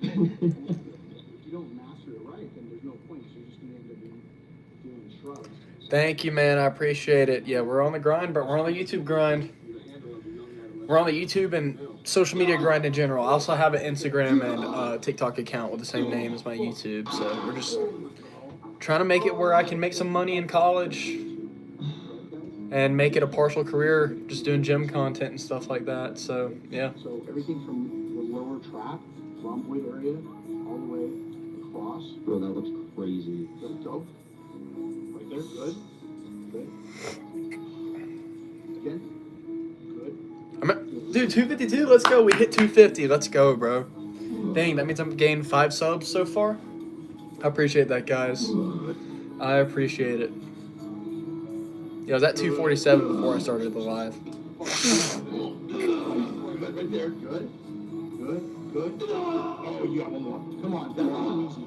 If you don't master it right, then there's no point. So you're just going to end up doing shrugs. Thank you, man. I appreciate it. Yeah, we're on the grind, but we're on the YouTube grind. We're on the YouTube and social media grind in general. I also have an Instagram and TikTok account with the same name as my YouTube. So we're just trying to make it where I can make some money in college and make it a partial career, just doing gym content and stuff like that. So, yeah. So everything from the lower trap, rhomboid area, all the way across. Bro, that looks crazy. Good, go. Right there, good. Good. Again. Dude, 252, let's go. We hit 250. Let's go, bro. Dang, that means I'm gained 5 subs so far. I appreciate that, guys. I appreciate it. Yeah, I was at 247 before I started the live. Right there, good. Good. Oh, you got one more. Come on, that was easy.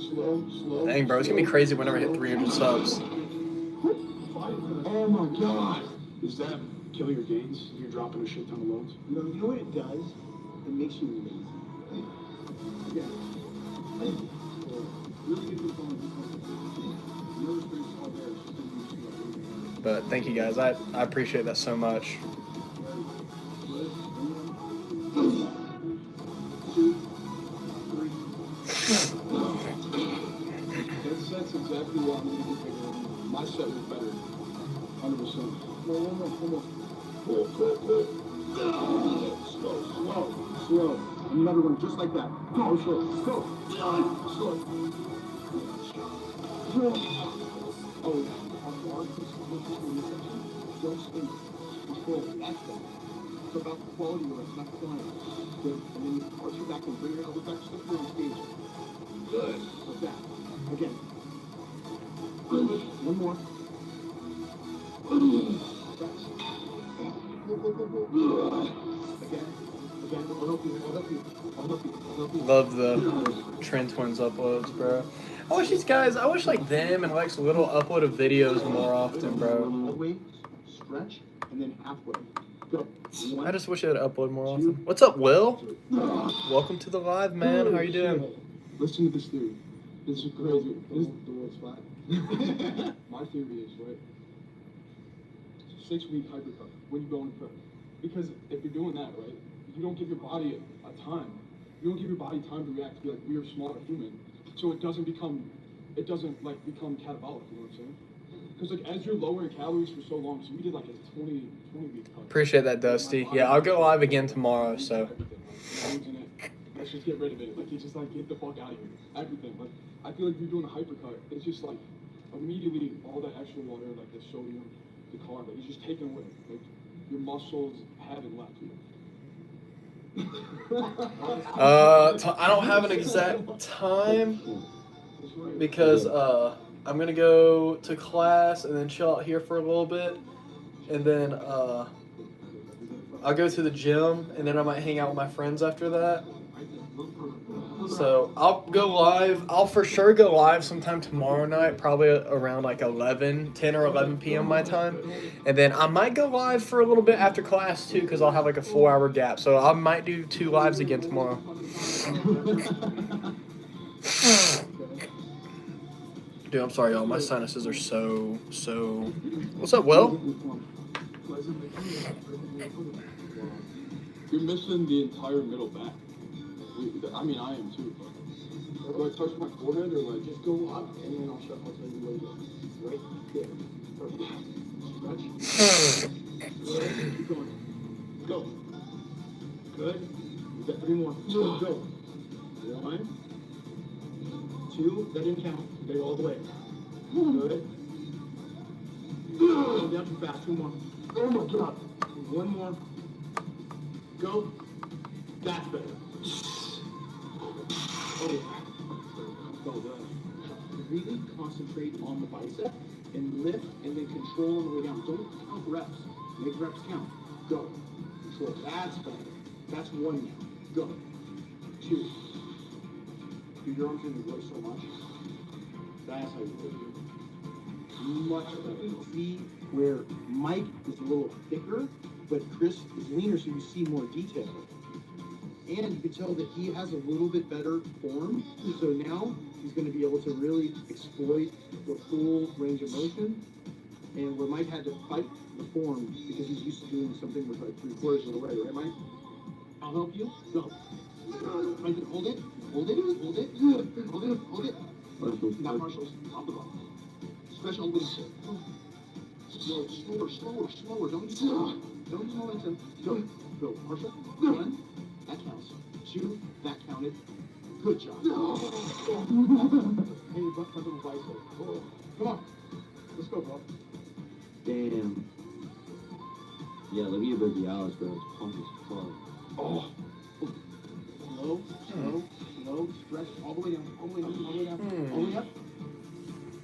Slow. Dang, bro, it's gonna be crazy whenever I hit 300 subs. Oh my god. Does that kill your gains? You're dropping a shit ton of loads? No, you know what it does? It makes you lazy. Yeah. Really good performance. But thank you, guys. I appreciate that so much. 2, 3. That's exactly what I'm going to do. My set was better. 100%. One more. Slow. Another one just like that. Go, slow. Oh, don't spin. Control. That's that. It's about the quality of it. It's not flying. Good. And then you arch your back and bring your elbow back. Step through the stage. Good. Like that. Again. One more. Again. I'll help you. Love the Trend Twins uploads, bro. I wish like them and Lex Little uploaded videos more often, bro. All the way, stretch, and then halfway. Go. I just wish I'd upload more often. What's up, Will? Welcome to the live, man. How you doing? Listen to this theory. This is crazy. The world's flat. My theory is, right? 6-week hypercut when you go in prep. Because if you're doing that, right, you don't give your body a time. You don't give your body time to react to be like, we are smaller human. So it doesn't become catabolic, you know what I'm saying? Because like as you're lowering calories for so long, so we did like a 20 week cut. Appreciate that, Dusty. Yeah, I'll go live again tomorrow, so let's just get rid of it. Like, it's just like, get the fuck out of here. Everything. Like, I feel like you're doing a hypercut. It's just like, immediately, all that extra water, like the sodium, the carb, like, it's just taken away. Like, your muscles haven't left you. I don't have an exact time because I'm gonna go to class and then chill out here for a little bit, and then I'll go to the gym and then I might hang out with my friends after that. So I'll go live. I'll for sure go live sometime tomorrow night, probably around like 10 or 11 p.m. my time. And then I might go live for a little bit after class too, because I'll have like a 4-hour gap. So I might do 2 lives again tomorrow. Dude, I'm sorry, y'all. My sinuses are so... What's up, Will? You're missing the entire middle back. I mean, I am too. Do I touch my forehead or like just go up and then I'll tell you where to go? Right there. Perfect. Stretch. Good. Keep going. Go. Good. You got 3 more. Go. 1, 2. That didn't count. They go all the way. Good. Go down too fast. 2 more. Oh my god. 1 more. Go. That's better. Oh, well done. Really concentrate on the bicep and lift and then control on the way down. Don't count reps. Make reps count. Go. Control. That's better. That's 1 now. Go. 2. Dude, your arms are going to grow so much. That's how you do. Much better. See where Mike is a little thicker, but Chris is leaner, so you see more detail. And you can tell that he has a little bit better form. So now he's going to be able to really exploit the full range of motion. And where Mike had to fight the form because he's used to doing something with like 3/4 of the way, right, Mike? I'll help you. Go. Hold it. Hold it. Hold it. Hold it. Hold it. Not Marshall's. Off the ball. Stretch all the way. Slower. Don't use momentum. Go. Marshall. 1. That counts. 2, that counted. Good job. Hey, your butt front of the bicep. Oh, come on. Let's go, bro. Damn. Yeah, look at your baby Alex, bro. It's pumped as fuck. Oh. Slow. Stretch all the way down. All the way up.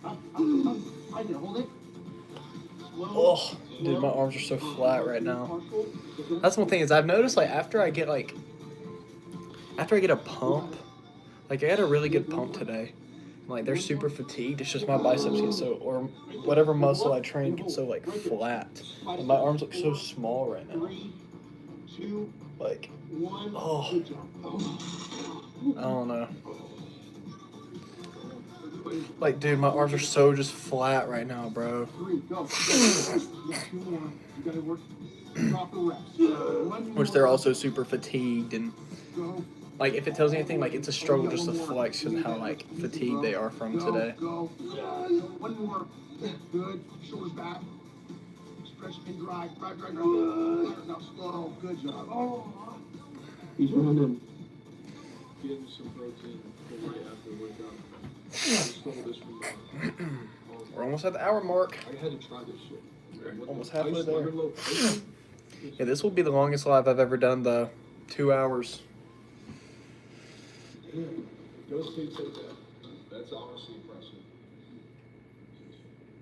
Up. I can hold it. Oh, dude, my arms are so flat right now. That's one thing is I've noticed like after I get a pump, like I had a really good pump today. Like they're super fatigued. It's just my biceps get so, or whatever muscle I train gets so like flat. And my arms look so small right now. 3, 2, Like, 1. oh, Good job. I don't know. Like, dude, my arms are so just flat right now, bro. 3, go. 2 more. You gotta work proper reps. 1 more. Which they're also super fatigued and Go. like if it tells anything, like it's a struggle just to flex and how like fatigued they are from today. Go. 1 more. Good. Shoulders back. Stretch and drive. Drive. Now slow. Good job. Oh. He's running. Get him some protein right after the workout. Stole this from We're almost at the hour mark. I had to try this shit. Almost halfway there. Yeah, this will be the longest live I've ever done though. 2 hours. Go State take that. That's honestly impressive.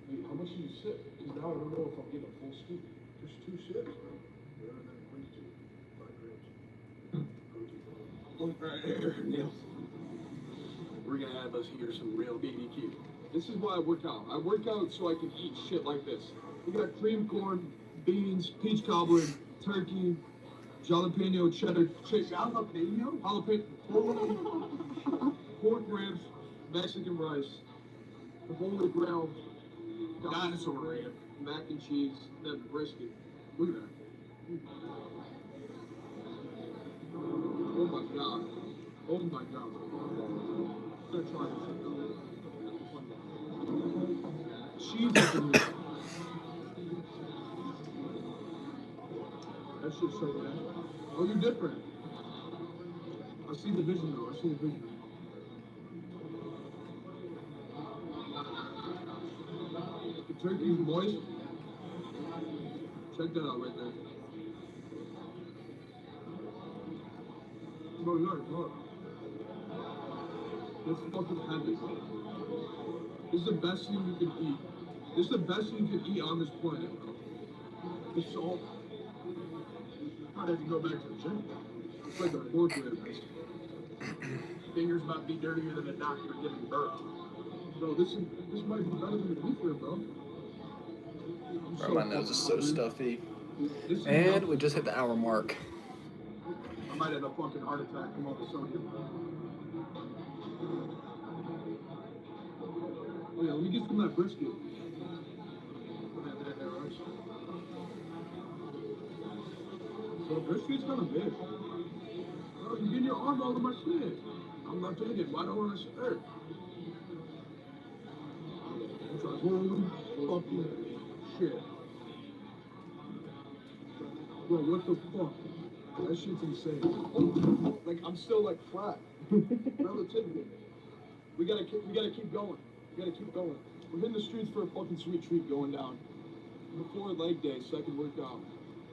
Hey, how much did you sip? Because now I don't know if I'm getting a full scoop. Just 2 sips, bro. Whatever that equates to. 5 grams. Right here, Neil. We're gonna have us here some real BBQ. This is why I work out. I work out so I can eat shit like this. We got cream corn, beans, peach cobbler, turkey, jalapeno cheddar chicken. Jalapeno? Pork ribs, Mexican rice, the holy grail, dinosaur rib, mac and cheese, then brisket. Look at that. Oh my god. Oh my god. I'm gonna try this. Cheese is in here. That shit's so bad. Oh, you're different. I see the vision though. I see the vision. The turkey's moist. Check that out right there. Bro, look. Let's fucking have this. This is the best thing you can eat. This is the best thing you can eat on this planet, bro. The salt. Might have to go back to the gym. It's like a pork rib. Fingers might be dirtier than a doctor getting burnt. Bro, this might be better than the beef rib, bro. Bro, my nose is so stuffy. And we just hit the hour mark. I might have a fucking heart attack from all the sodium. Oh yeah, let me get some of that brisket. So the brisket's kind of big. Bro, you're getting your arm all in my shit. I'm not taking it. Why don't I start? Fuck you. Shit. Bro, what the fuck? That shit's insane. Like, I'm still like flat. Relatively. We gotta keep going. We gotta keep going. We're hitting the streets for a fucking sweet treat going down. Before leg day, second workout.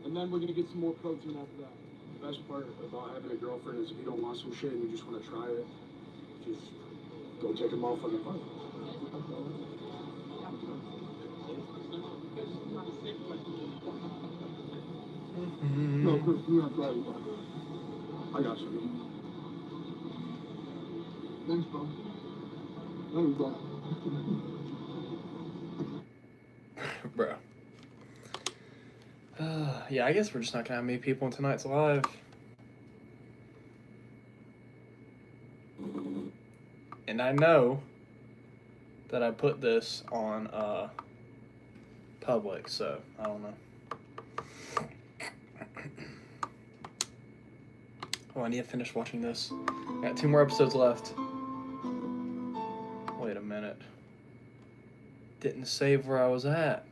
And then we're gonna get some more protein after that. The best part about having a girlfriend is if you don't want some shit and you just want to try it, just go take a motherfucking bite. No, Chris, you're not right. I got you. Thanks, bro. Love you, bro. Bro. Yeah, I guess we're just not gonna have many people in tonight's live. And I know that I put this on public, so I don't know. Oh, I need to finish watching this. I got 2 more episodes left. Wait a minute. Didn't save where I was at.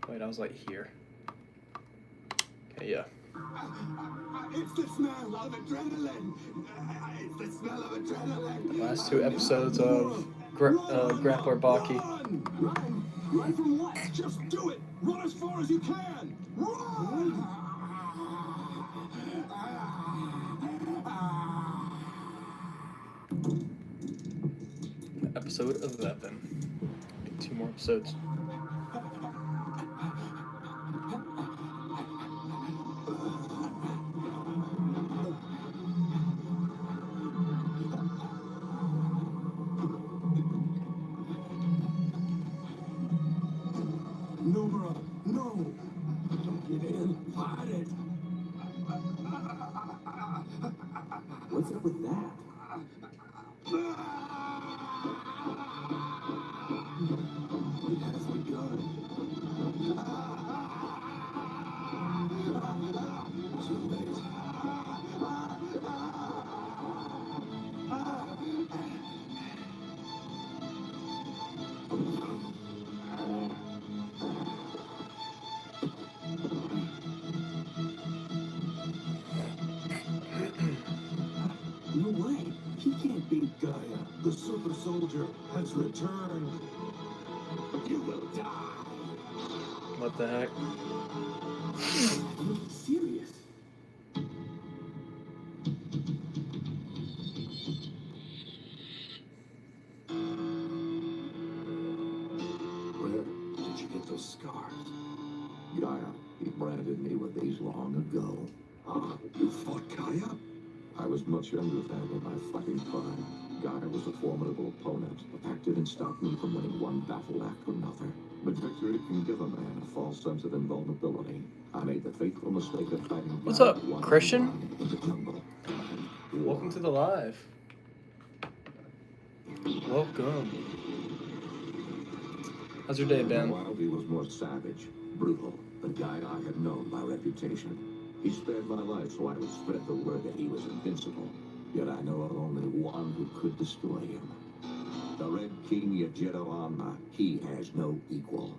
Wait, I was like here. Okay, yeah. It's the smell of adrenaline. It's the smell of adrenaline. The last 2 episodes of Grappler Baki. Run from what? Just do it. Run as far as you can. Run. Episode 11. 2 more episodes. No, bro. No. Don't get in. Fight it. What's up with that? It has begun. Too late. No way. He can't beat Gaia. The super soldier has returned. You will die. What the heck? Serious? Where did you get those scars? Gaia, he branded me with these long ago. Ah, you fought Gaia? I was much younger then in my fighting prime. Gaia was a formidable opponent, but that didn't stop me from winning one battle after another. But victory can give a man a false sense of invulnerability. I made the fateful mistake of fighting. What's up, Gaia Christian? in the jungle. Welcome to the live. Welcome. How's your day been? Wildly was more savage, brutal, the guy I had known by reputation. He spared my life so I would spread the word that he was invincible. Yet I know of only one who could destroy him. The Red King Yajiro Anma. He has no equal.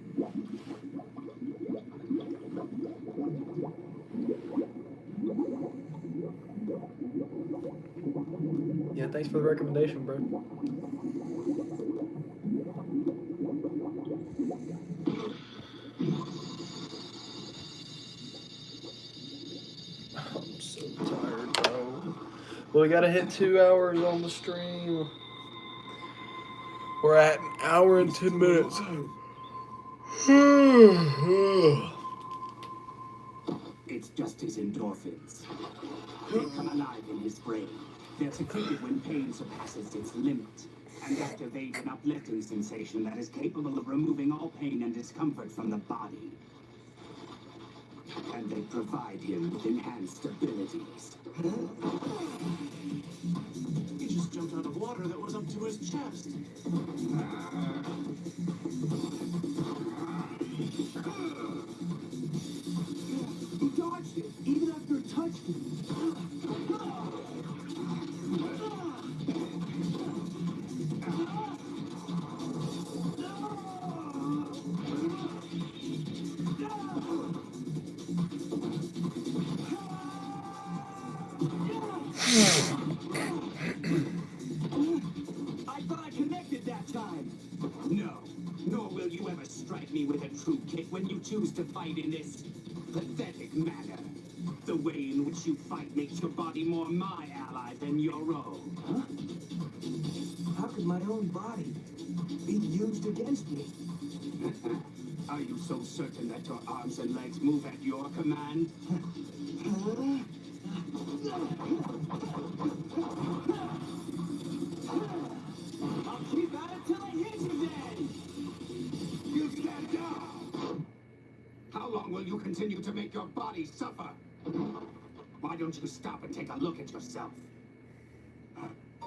Yeah, thanks for the recommendation, bro. I'm so tired, bro. Well, we gotta hit 2 hours on the stream. We're at 1 hour and 10 minutes. It's just his endorphins. They come alive in his brain. They're secreted when pain surpasses its limit and activate an uplifting sensation that is capable of removing all pain and discomfort from the body. And they provide him with enhanced abilities. He just jumped out of water that was up to his chest. He dodged it, even after it touched him. I thought I connected that time. No, nor will you ever strike me with a true kick when you choose to fight in this pathetic manner. The way in which you fight makes your body more my ally than your own. Huh? How could my own body be used against me? Are you so certain that your arms and legs move at your command? I'll keep at it till I hit you then! You stand down! How long will you continue to make your body suffer? Why don't you stop and take a look at yourself?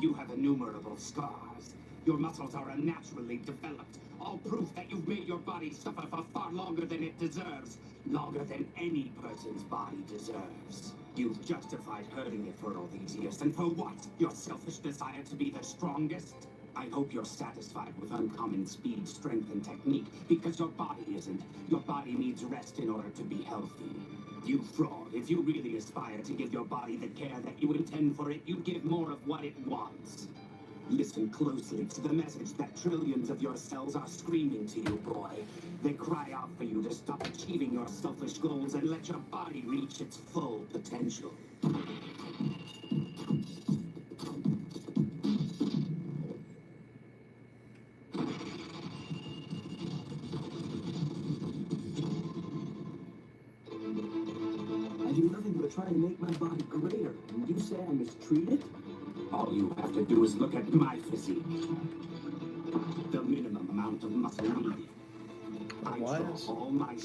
You have innumerable scars. Your muscles are unnaturally developed. All proof that you've made your body suffer for far longer than it deserves. Longer than any person's body deserves. You've justified hurting it for all these years. And for what? Your selfish desire to be the strongest? I hope you're satisfied with uncommon speed, strength, and technique, because your body isn't. Your body needs rest in order to be healthy. You fraud. If you really aspire to give your body the care that you intend for it, you give more of what it wants. Listen closely to the message that trillions of your cells are screaming to you, boy. They cry out for you to stop achieving your selfish goals and let your body reach its full potential. I do nothing but try to make my body greater, and you say I mistreat it? All you have to do is look at my physique. The minimum amount of muscle needed. I draw all my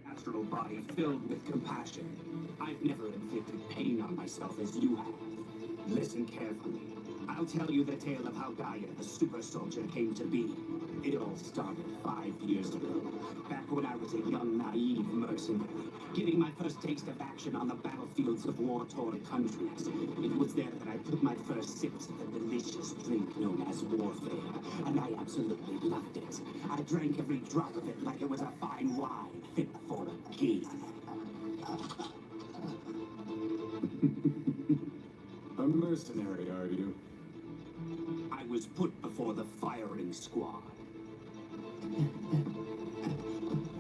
natural body filled with compassion. I've never inflicted pain on myself as you have. Listen carefully. I'll tell you the tale of how Gaia, the super soldier, came to be. It all started 5 years ago, back when I was a young, naive mercenary, getting my first taste of action on the battlefields of war-torn countries. It was there that I took my first sips of the delicious drink known as warfare, and I absolutely loved it. I drank every drop of it like it was a fine wine fit for a king. A mercenary, are you? I was put before the firing squad.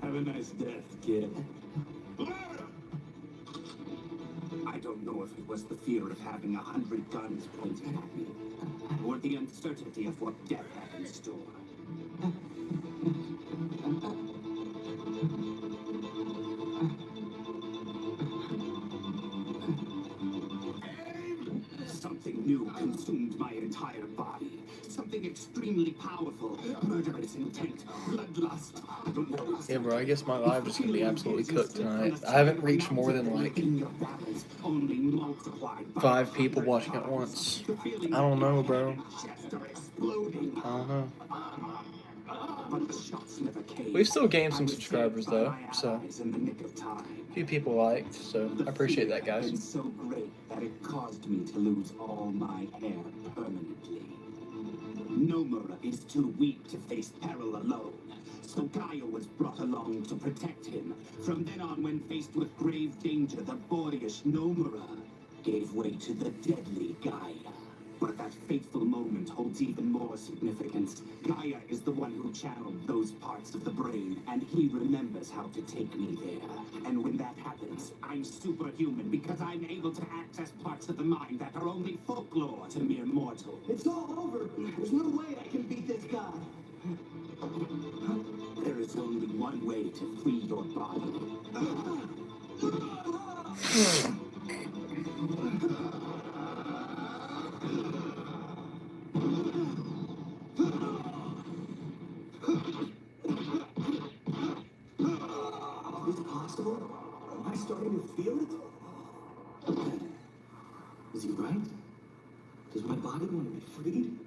Have a nice death, kid. I don't know if it was the fear of having 100 guns pointed at me, or the uncertainty of what death had in store. Something new consumed my entire body. Something extremely powerful. Murderous intent. Bloodlust. I don't know. Yeah, bro, I guess my live is gonna be absolutely cooked tonight. I haven't reached more than like 5 people watching at once. I don't know, bro. I don't know. We've still gained some subscribers though, so a few people liked, so I appreciate that, guys. It's so great that it caused me to lose all my hair permanently. No Nomura is too weak to face peril alone. So Gaia was brought along to protect him. From then on, when faced with grave danger, the boyish Nomura gave way to the deadly Gaia. But that fateful moment holds even more significance. Gaia is the one who channeled those parts of the brain, and he remembers how to take me there. And when that happens, I'm superhuman because I'm able to access parts of the mind that are only folklore to mere mortals. It's all over. There's no way I can beat this guy. There is only one way to free your body. Is it possible? Am I starting to feel it? Is he right? Does my body want to be freed?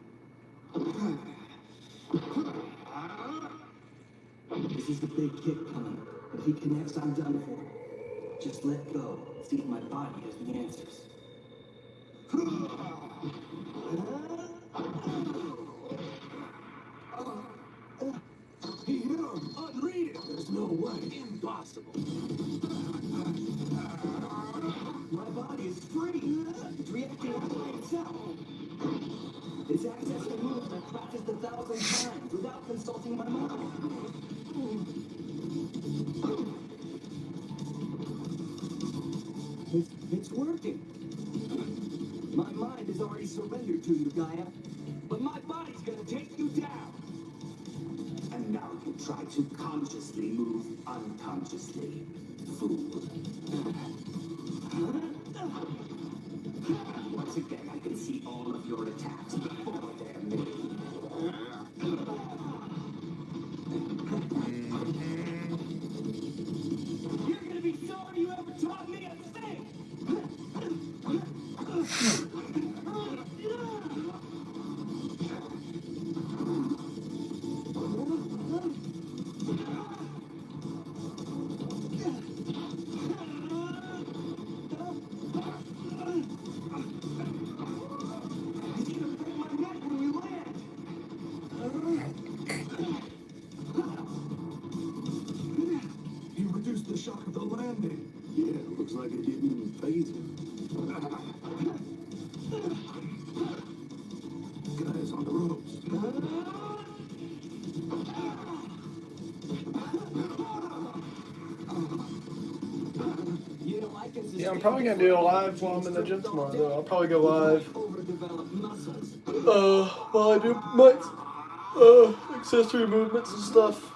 This is the big kick coming. If he connects, I'm done for. Just let go. See if my body has the answers. Unread it! There's no way. Impossible. My body is free. It's reacting all by itself. It's accessing moves I've practiced 1,000 times without consulting my mind. It's working. My mind has already surrendered to you, Gaia. But my body's gonna take you down. And now you try to consciously move unconsciously. Fool. Once again, I can see all of your attacks before they're made. You're gonna be sorry you ever taught me a thing! He reduced the shock of the landing. Yeah, looks like it didn't even phase him. Guy's on the ropes. You know, I can Yeah, I'm probably gonna do a live while I'm in the gym tomorrow. Though I'll probably go live. While I do my accessory movements and stuff.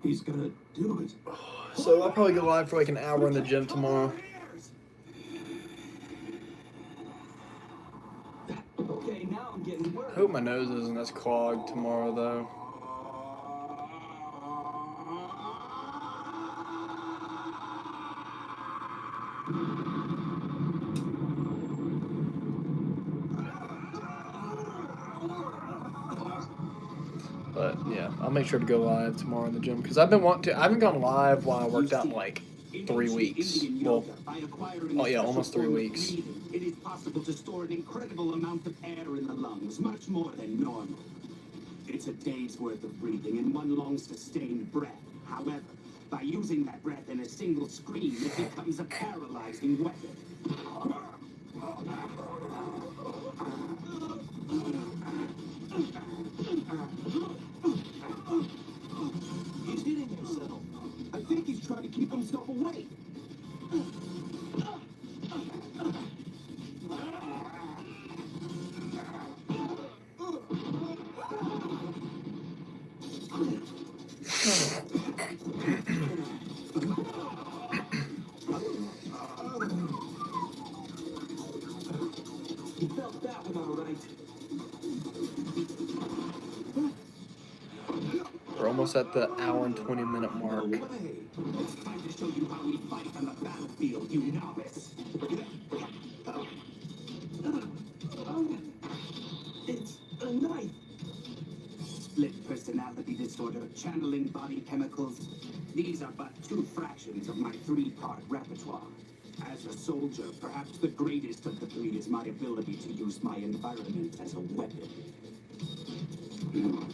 He's gonna do it. So I'll probably go live for like an hour in the gym tomorrow. Okay, now I'm getting worried. I hope my nose isn't as clogged tomorrow though. But yeah, I'll make sure to go live tomorrow in the gym because I've been wanting to. I haven't gone live while I worked out in like 3 weeks. Well, oh yeah, almost 3 weeks. It is possible to store an incredible amount of air in the lungs, much more than normal. It's a day's worth of breathing in one long sustained breath. However, by using that breath in a single scream, it becomes a paralyzing weapon. He's hitting himself. I think he's trying to keep himself awake. He felt that one all right. We're almost at the hour and 20-minute mark. It's time to show you how we fight on the battlefield, you novice. It's a knife. Split personality disorder, channeling body chemicals. These are but 2 fractions of my 3-part repertoire. As a soldier, perhaps the greatest of the 3 is my ability to use my environment as a weapon. Come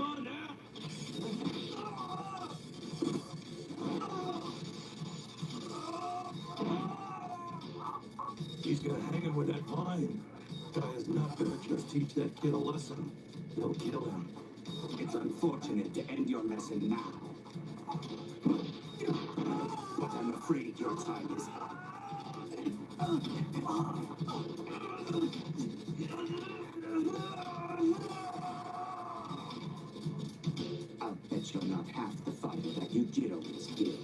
on now. He's gonna hang him with that vine. Guy is not gonna just teach that kid a lesson. He'll kill him. It's unfortunate to end your lesson now. But I'm afraid your time is up. I'll bet you're not half the fighter that Yujiro is here.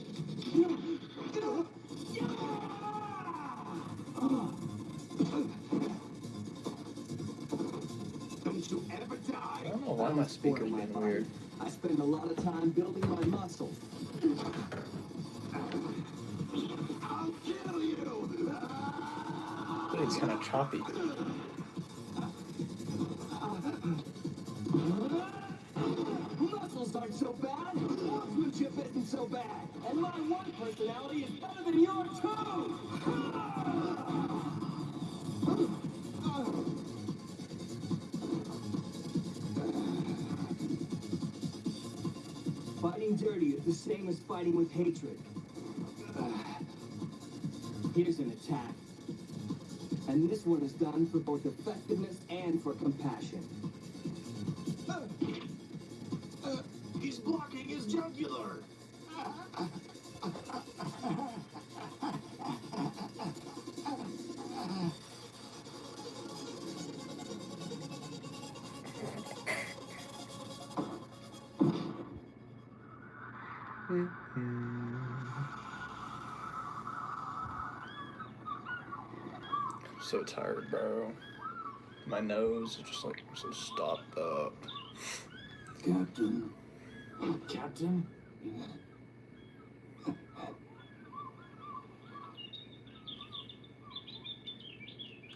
Don't you ever die. I don't know why my speaker's being weird. I spend a lot of time building my muscle. I'll kill you. I think it's kind of choppy. Muscles aren't so bad. Marksmanship isn't so bad. And my one personality is better than your two. Fighting dirty is the same as fighting with hatred. Here's an attack. And this one is done for both effectiveness and for compassion. He's blocking his jugular. So tired, bro. My nose is just like so stopped up. Captain? Captain?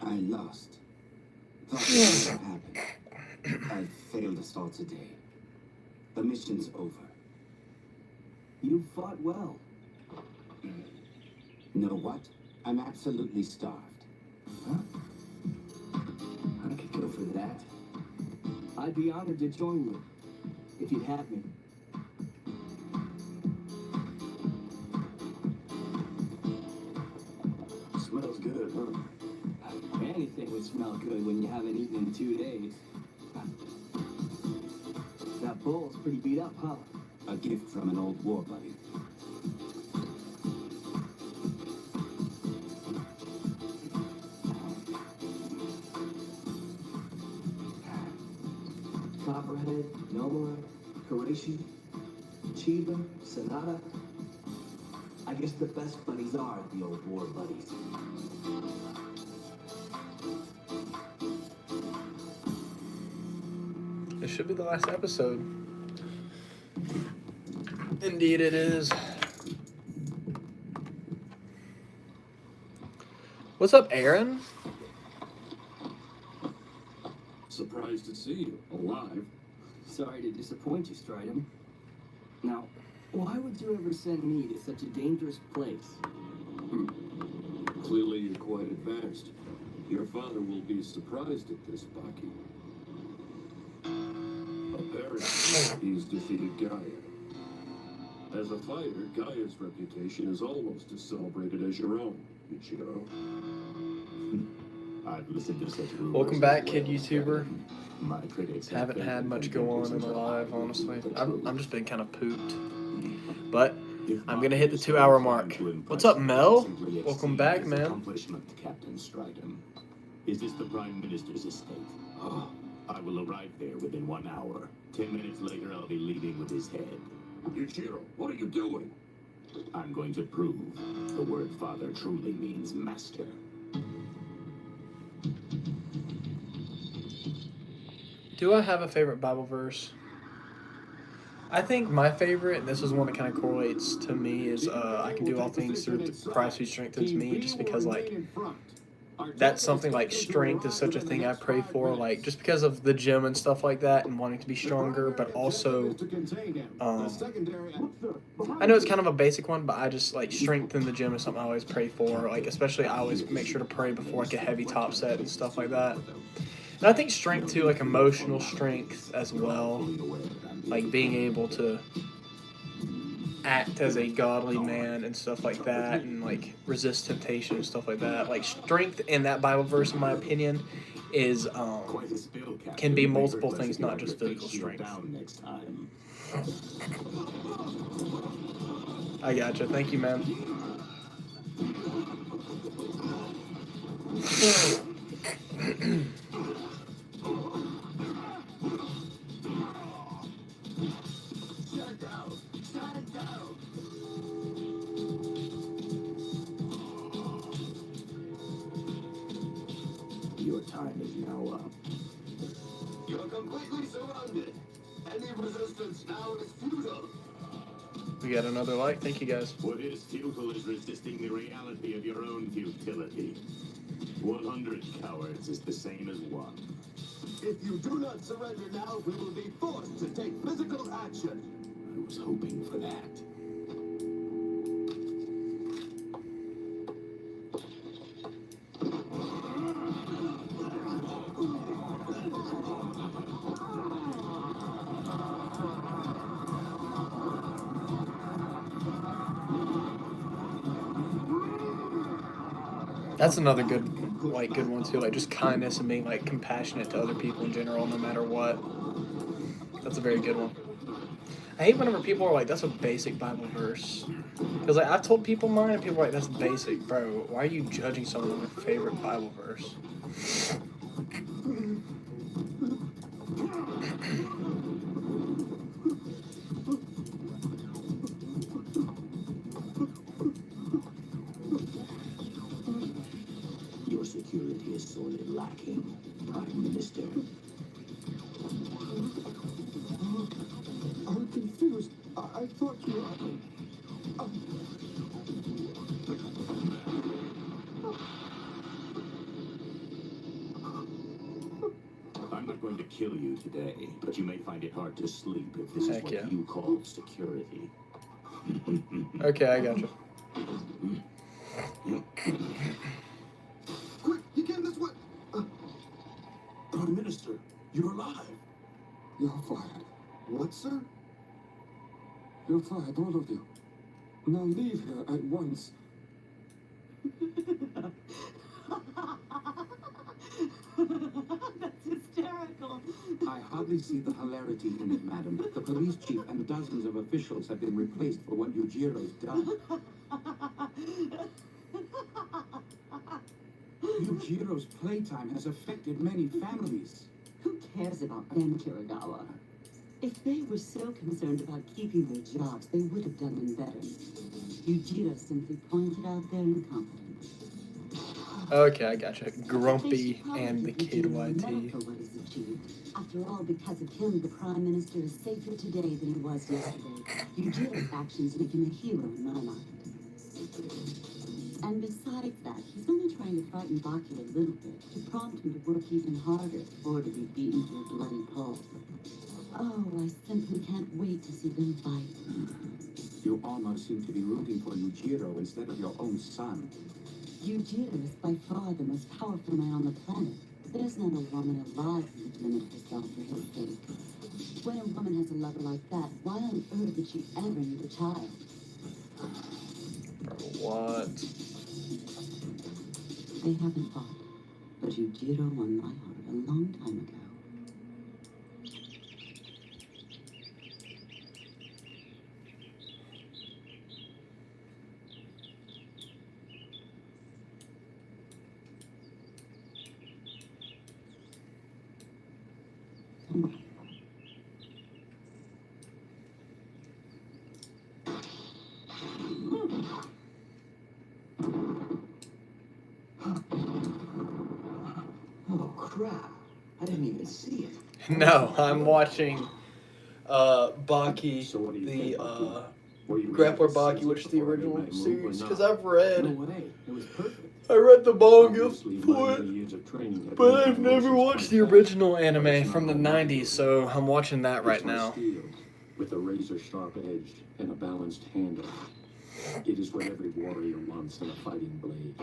I lost. Thought it would happen. I failed us all today. The mission's over. You fought well. Know what? I'm absolutely starved. I could go for that. I'd be honored to join you, if you'd have me. Smells good, huh? Anything would smell good when you haven't eaten in 2 days. That bowl's pretty beat up, huh? A gift from an old war buddy. Copperhead, Nomura, Kureishi, Chiba, Sonata. I guess the best buddies are the old war buddies. This should be the last episode. Indeed it is. What's up, Aaron? Surprised to see you alive. Sorry to disappoint you, Stridham. Now, why would you ever send me to such a dangerous place? Clearly you're quite advanced. Your father will be surprised at this, Baki. Apparently, he's defeated Gaia. As a fighter, Gaia's reputation is almost as celebrated as your own, Ichiro. I've listened to such rumors. Welcome back, kid YouTuber. My critics Haven't had much go on in my life, honestly. I'm just been kind of pooped. But I'm gonna hit the 2-hour mark. What's up, Mel? Welcome back, man. Accomplishment, Captain Stridham. Is this the Prime Minister's estate? Oh, I will arrive there within 1 hour. 10 minutes later, I'll be leaving with his head. Ichiro, what are you doing? I'm going to prove the word father truly means master. Do I have a favorite Bible verse? I think my favorite, and this is one that kind of correlates to me, is I can do all things through Christ who strengthens me, just because, like, that's something like strength is such a thing I pray for, like just because of the gym and stuff like that and wanting to be stronger, but also I know it's kind of a basic one, but I just like strength in the gym is something I always pray for, like especially I always make sure to pray before like a heavy top set and stuff like that. And I think strength too, like emotional strength as well, like being able to act as a godly man and stuff like that, and like resist temptation and stuff like that. Like strength in that Bible verse, in my opinion, is can be multiple things, not just physical strength. I gotcha. Thank you, man. Your time is now up. You're completely surrounded. Any resistance now is futile. We got another like. Thank you, guys. What is futile is resisting the reality of your own futility. 100 cowards is the same as 1. If you do not surrender now, we will be forced to take physical action. I was hoping for that. That's another good one too, like just kindness and being like compassionate to other people in general, no matter what. That's a very good one. I hate whenever people are like, that's a basic Bible verse. Because like I've told people mine and people are like, that's basic, bro. Why are you judging someone with their favorite Bible verse? Your security is sorely lacking, Prime Minister. I'm confused. I thought you I'm not going to kill you today, but you may find it hard to sleep if this is what you call security. Okay, I gotcha. Quick, he came this way. Prime Minister, you're alive. You're fired. What, sir? You're fired, all of you. Now leave here at once. That's hysterical. I hardly see the hilarity in it, madam. The police chief and dozens of officials have been replaced for what Yujiro's done. Yujiro's playtime has affected many families. Who cares about them, Kirigawa? If they were so concerned about keeping their jobs, they would have done them better. Yujiro simply pointed out their incompetence. Okay, I gotcha. Grumpy and the Kid YT. What is achieved. After all, because of him, the Prime Minister is safer today than he was yesterday. Yujiro's actions make him a hero in my mind. And besides that, he's only trying to frighten Baki a little bit, to prompt him to work even harder, or to be beaten to a bloody pulp. Oh, I simply can't wait to see them fight. You almost seem to be rooting for Yujiro instead of your own son. Yujiro is by far the most powerful man on the planet. There's not a woman alive who would limit herself for his sake. When a woman has a lover like that, why on earth would she ever need a child? What? They haven't fought, but Yujiro won my heart a long time ago. Oh crap, I didn't even see it. No, I'm watching Baki, the Grappler Baki, which is the original series, because I've read. No way. It was perfect. I read the manga Obviously, for my it, years of training have but made I've my never muscles watched the quite original anime from the 90s, so I'm watching that right It's my now. steel, with a razor-sharp edge and a balanced handle. It is what every warrior wants in a fighting blade.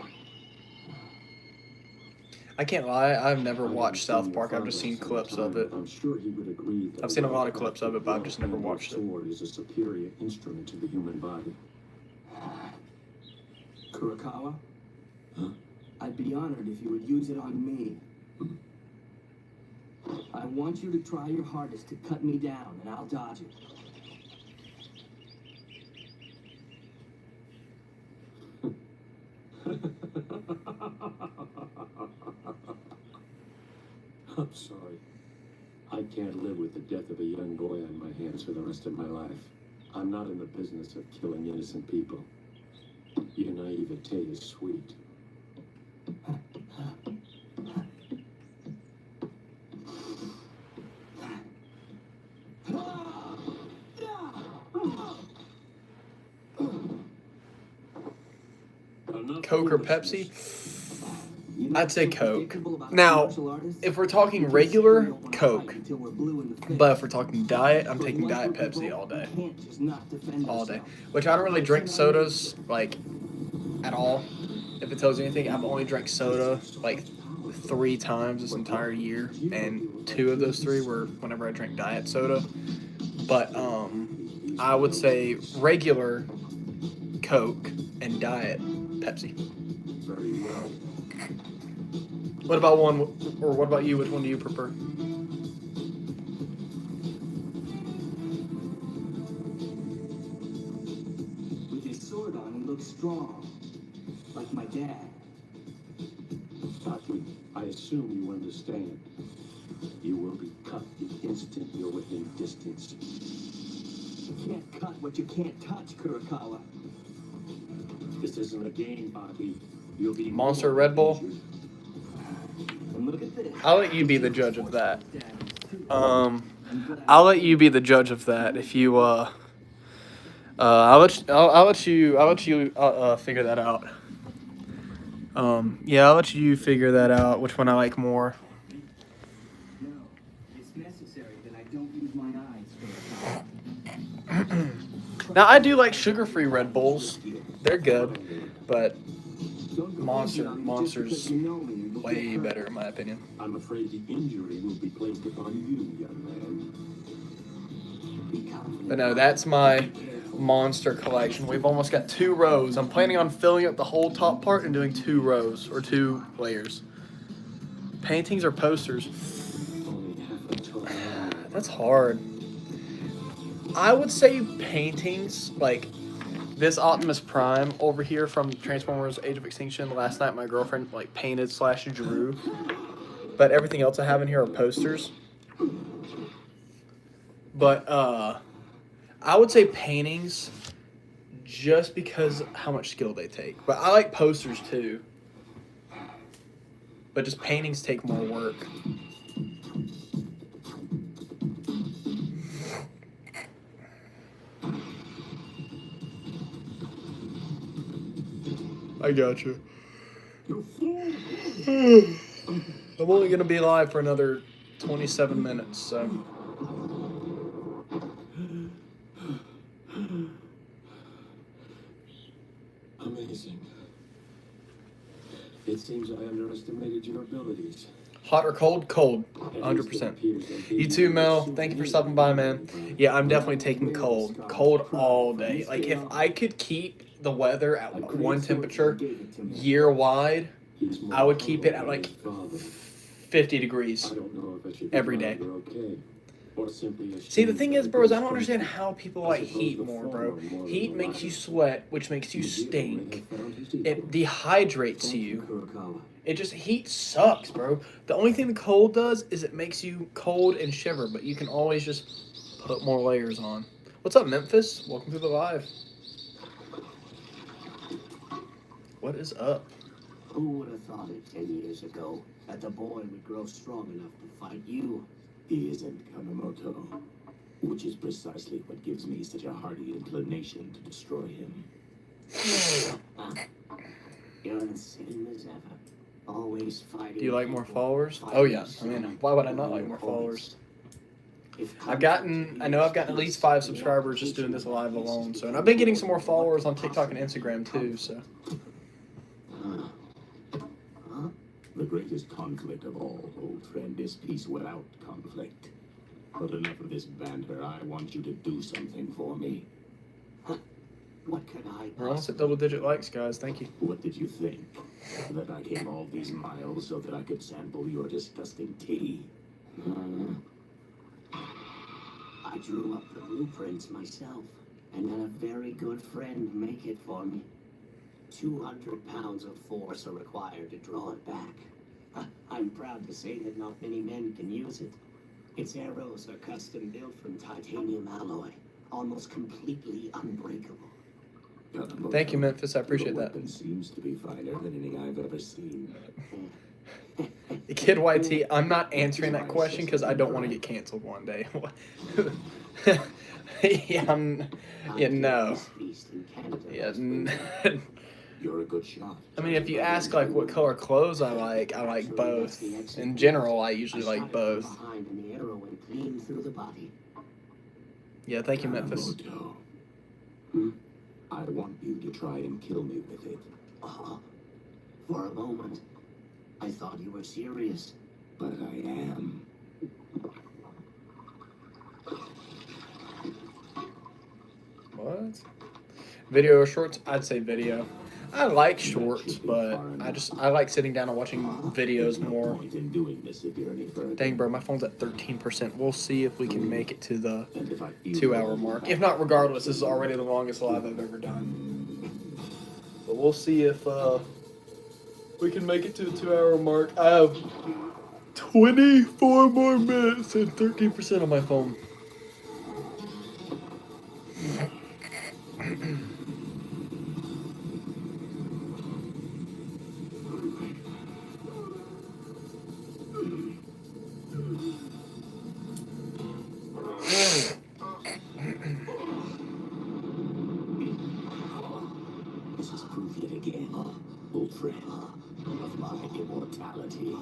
I can't lie, I've never watched South Park. I've just seen clips of it. I'm sure he would agree that I've seen a lot of clips of it, but I've just never watched it. sword is a superior instrument to the human body. Kurokawa? Huh? I'd be honored if you would use it on me. I want you to try your hardest to cut me down, and I'll dodge it. I'm sorry. I can't live with the death of a young boy on my hands for the rest of my life. I'm not in the business of killing innocent people. Your naivete is sweet. Coke or Pepsi? I'd say Coke. Now, if we're talking regular, Coke. But if we're talking diet, I'm taking Diet Pepsi all day. All day. Which I don't really drink sodas, like, at all. If it tells you anything, I've only drank soda, like, 3 times this entire year. And 2 of those 3 were whenever I drank diet soda. But, I would say regular Coke and diet Pepsi. Very well. What about one, or what about you? Which one do you prefer? With his sword on, he looks strong. Like my dad. Taki, I assume you understand. You will be cut the instant you're within distance. You can't cut what you can't touch, Kurokawa. This isn't a game, Baki. You'll be Monster Red Bull? And look at this. I'll let you be the judge of that. I'll let you be the judge of that. If you, I'll let you figure that out. Yeah, I'll let you figure that out. Which one I like more. No, it's necessary that I don't use my eyes, Kurokawa. Now I do like sugar-free Red Bulls. They're good, but Monster's way better in my opinion. I'm afraid the injury will be placed upon you, young man. But no, that's my Monster collection. We've almost got 2 rows. I'm planning on filling up the whole top part and doing 2 rows or 2 layers. Paintings or posters? That's hard. I would say paintings, like this Optimus Prime over here from Transformers Age of Extinction. Last night my girlfriend like painted / drew. But everything else I have in here are posters. But I would say paintings just because how much skill they take. But I like posters too. But just paintings take more work. I got you. I'm only going to be live for another 27 minutes, so. Amazing. It seems I underestimated your abilities. Hot or cold? Cold. 100%. You too, Mel. Thank you for stopping by, man. Yeah, I'm definitely taking cold. Cold all day. Like, if I could keep the weather at one temperature year-wide, I would keep it at, like, 50 degrees every day. See, the thing is, bro, is I don't understand how people like heat more, bro. Heat makes you sweat, which makes you stink. It dehydrates you. It just, heat sucks, bro. The only thing the cold does is it makes you cold and shiver, but you can always just put more layers on. What's up, Memphis? Welcome to the live. What is up? Who would have thought it 10 years ago that the boy would grow strong enough to fight you? He isn't Kanemoto. Which is precisely what gives me such a hearty inclination to destroy him. You're the same as ever. Always fighting. Do you like more people, followers? fighting Oh yeah. I yourself, mean, why would I not like more followers? I know I've gotten at least 5 subscribers just doing this live alone. So, and I've been getting some more followers on TikTok and Instagram too. So, The greatest conflict of all, old friend, is peace without conflict. But enough of this banter. I want you to do something for me. What could I? we're almost at double-digit likes, guys. Thank you. What did you think? That I came all these miles so that I could sample your disgusting tea? I drew up the blueprints myself, and had a very good friend make it for me. 200 pounds of force are required to draw it back. I'm proud to say that not many men can use it. Its arrows are custom built from titanium alloy, almost completely unbreakable. Thank you, Memphis. I appreciate Your that. weapon seems to be finer than anything I've ever seen. Kid YT, I'm not answering that question because I don't want to get canceled one day. No. You're a good shot. I mean, if you ask like what color clothes I like both. In general, I usually like both. Behind an arrow went clean through the body. Yeah, thank you, Memphis. I want you to try and kill me with it. For a moment, I thought you were serious. But I am. What? Video or shorts? I'd say video. I like shorts, but I like sitting down and watching videos more. Dang, bro, my phone's at 13%. We'll see if we can make it to the 2-hour mark. If not, regardless, this is already the longest live I've ever done. But we'll see if we can make it to the 2-hour mark. I have 24 more minutes and 13% on my phone. This is proof yet again, old friend, of my immortality.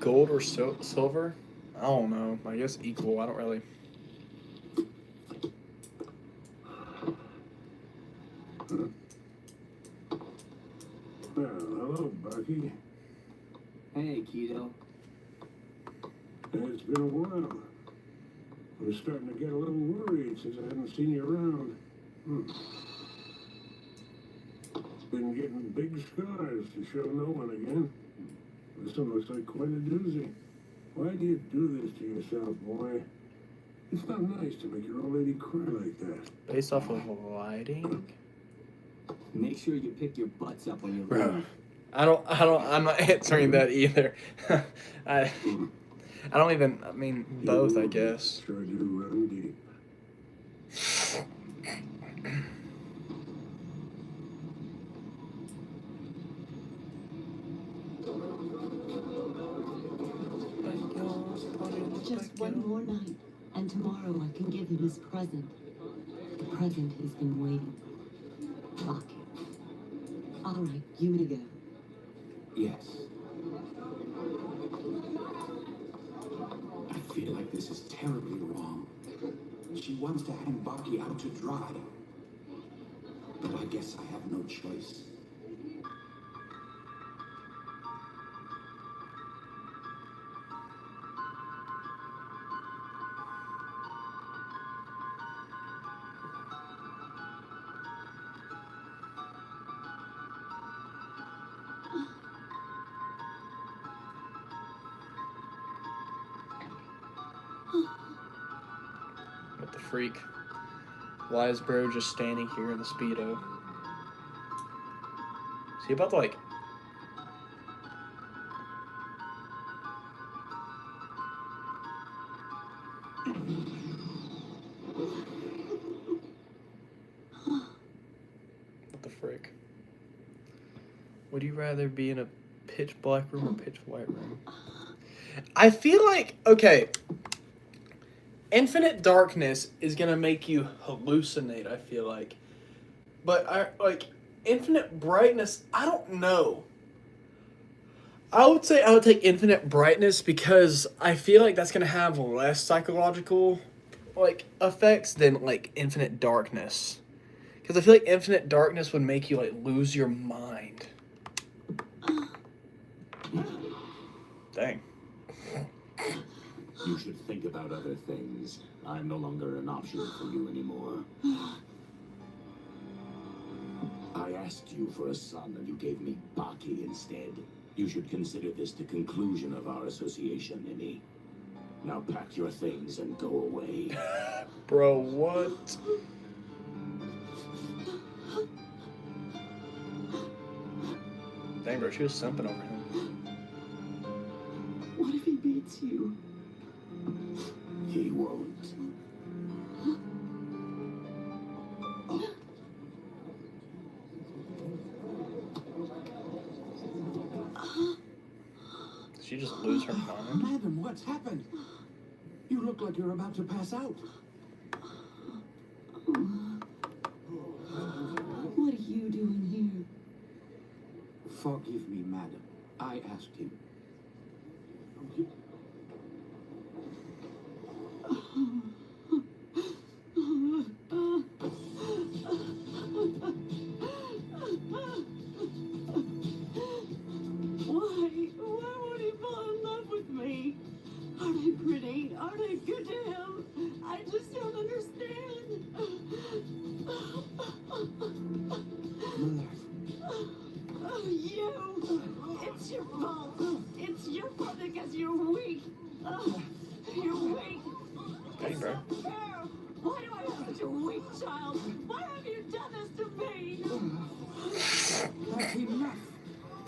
Gold or silver? I don't know. I guess equal. I don't really. Well, hello, Bucky. Hey, Keto. It's been a while. I was starting to get a little worried since I haven't seen you around. Been getting big scars to show no one again. This one looks like quite a doozy. Why do you do this to yourself, boy? It's not nice to make your old lady cry like that. Based off of lighting? Make sure you pick your butts up when you're Bro, I'm not answering that either. I don't even, I mean, both, I guess. Sure do run deep. Just one more night, and tomorrow I can give him his present. The present he's been waiting. Bucky. All right, you may go. Yes. I feel like this is terribly wrong. She wants to hang Bucky out to dry. But I guess I have no choice. What the freak? Why is bro just standing here in the Speedo? Is he about to like... What the frick? Would you rather be in a pitch black room or pitch white room? I feel like, okay, infinite darkness is gonna make you hallucinate, I feel like. But infinite brightness, I don't know. I would say I would take infinite brightness because I feel like that's gonna have less psychological effects than infinite darkness. Because I feel like infinite darkness would make you lose your mind. Dang. You should think about other things. I'm no longer an option for you anymore. I asked you for a son and you gave me Baki instead. You should consider this the conclusion of our association, Nini. Now pack your things and go away. Bro, what? Dang, bro, she was simping over him. What if he beats you? He won't. Did she just lose her mind? Madam, what's happened? You look like you're about to pass out. What are you doing here? Forgive me, madam. I asked him. Why would he fall in love with me? Aren't I pretty? Aren't I good to him? I just don't understand. Oh, you! It's your fault. It's your fault because you're weak. You're weak. Dang, bro. Why do I have such a weak child? Why have you done this to me? That's enough.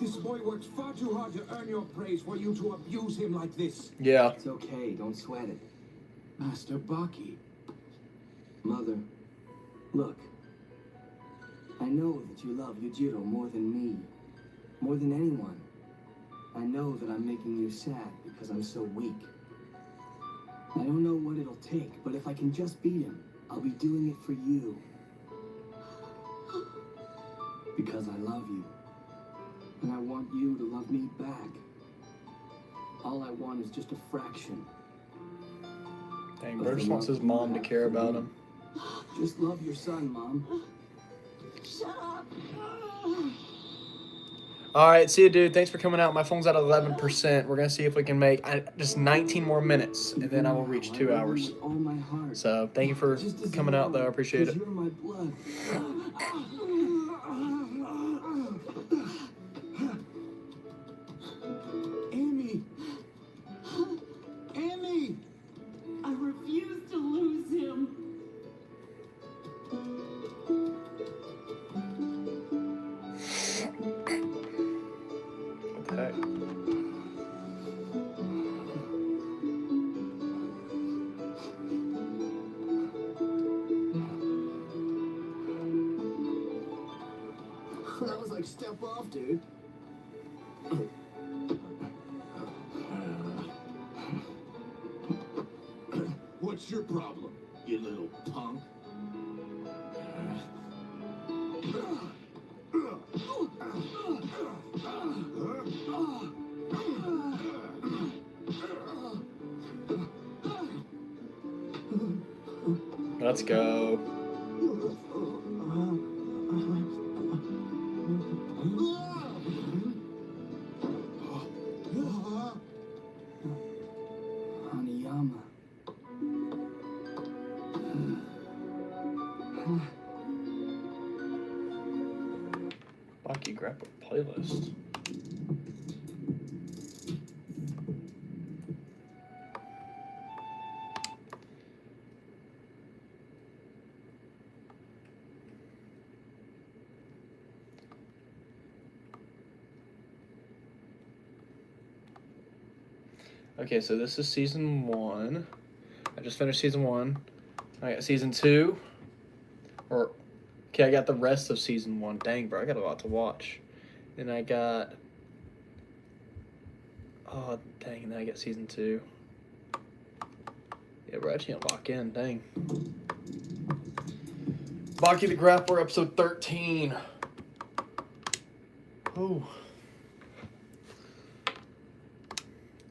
This boy works far too hard to earn your praise for you to abuse him like this. Yeah. It's okay, don't sweat it. Master Baki. Mother, look. I know that you love Yujiro more than me. More than anyone. I know that I'm making you sad because I'm so weak. I don't know what it'll take, but if I can just beat him, I'll be doing it for you. Because I love you. And I want you to love me back. All I want is just a fraction. Dang, bro just wants his mom to care about him. Just love your son, Mom. Shut up. Alright, see you, dude. Thanks for coming out. My phone's at 11%. We're going to see if we can make just 19 more minutes, and then I will reach 2 hours. All my heart. So, thank you for coming out, though. I appreciate it. You're my blood. Amy! Amy! I refuse to lose him. What the heck? That was like step off, dude. What's your problem, you little punk? Let's go. Hanayama. Baki Grapple playlist. Okay, so this is season 1. I just finished season 1. I got season 2. Okay, I got the rest of season 1. Dang, bro, I got a lot to watch. And I got Oh, dang, and then I get season 2. Yeah, we're actually gonna lock in, dang. Baki the Grappler, episode 13. Oh.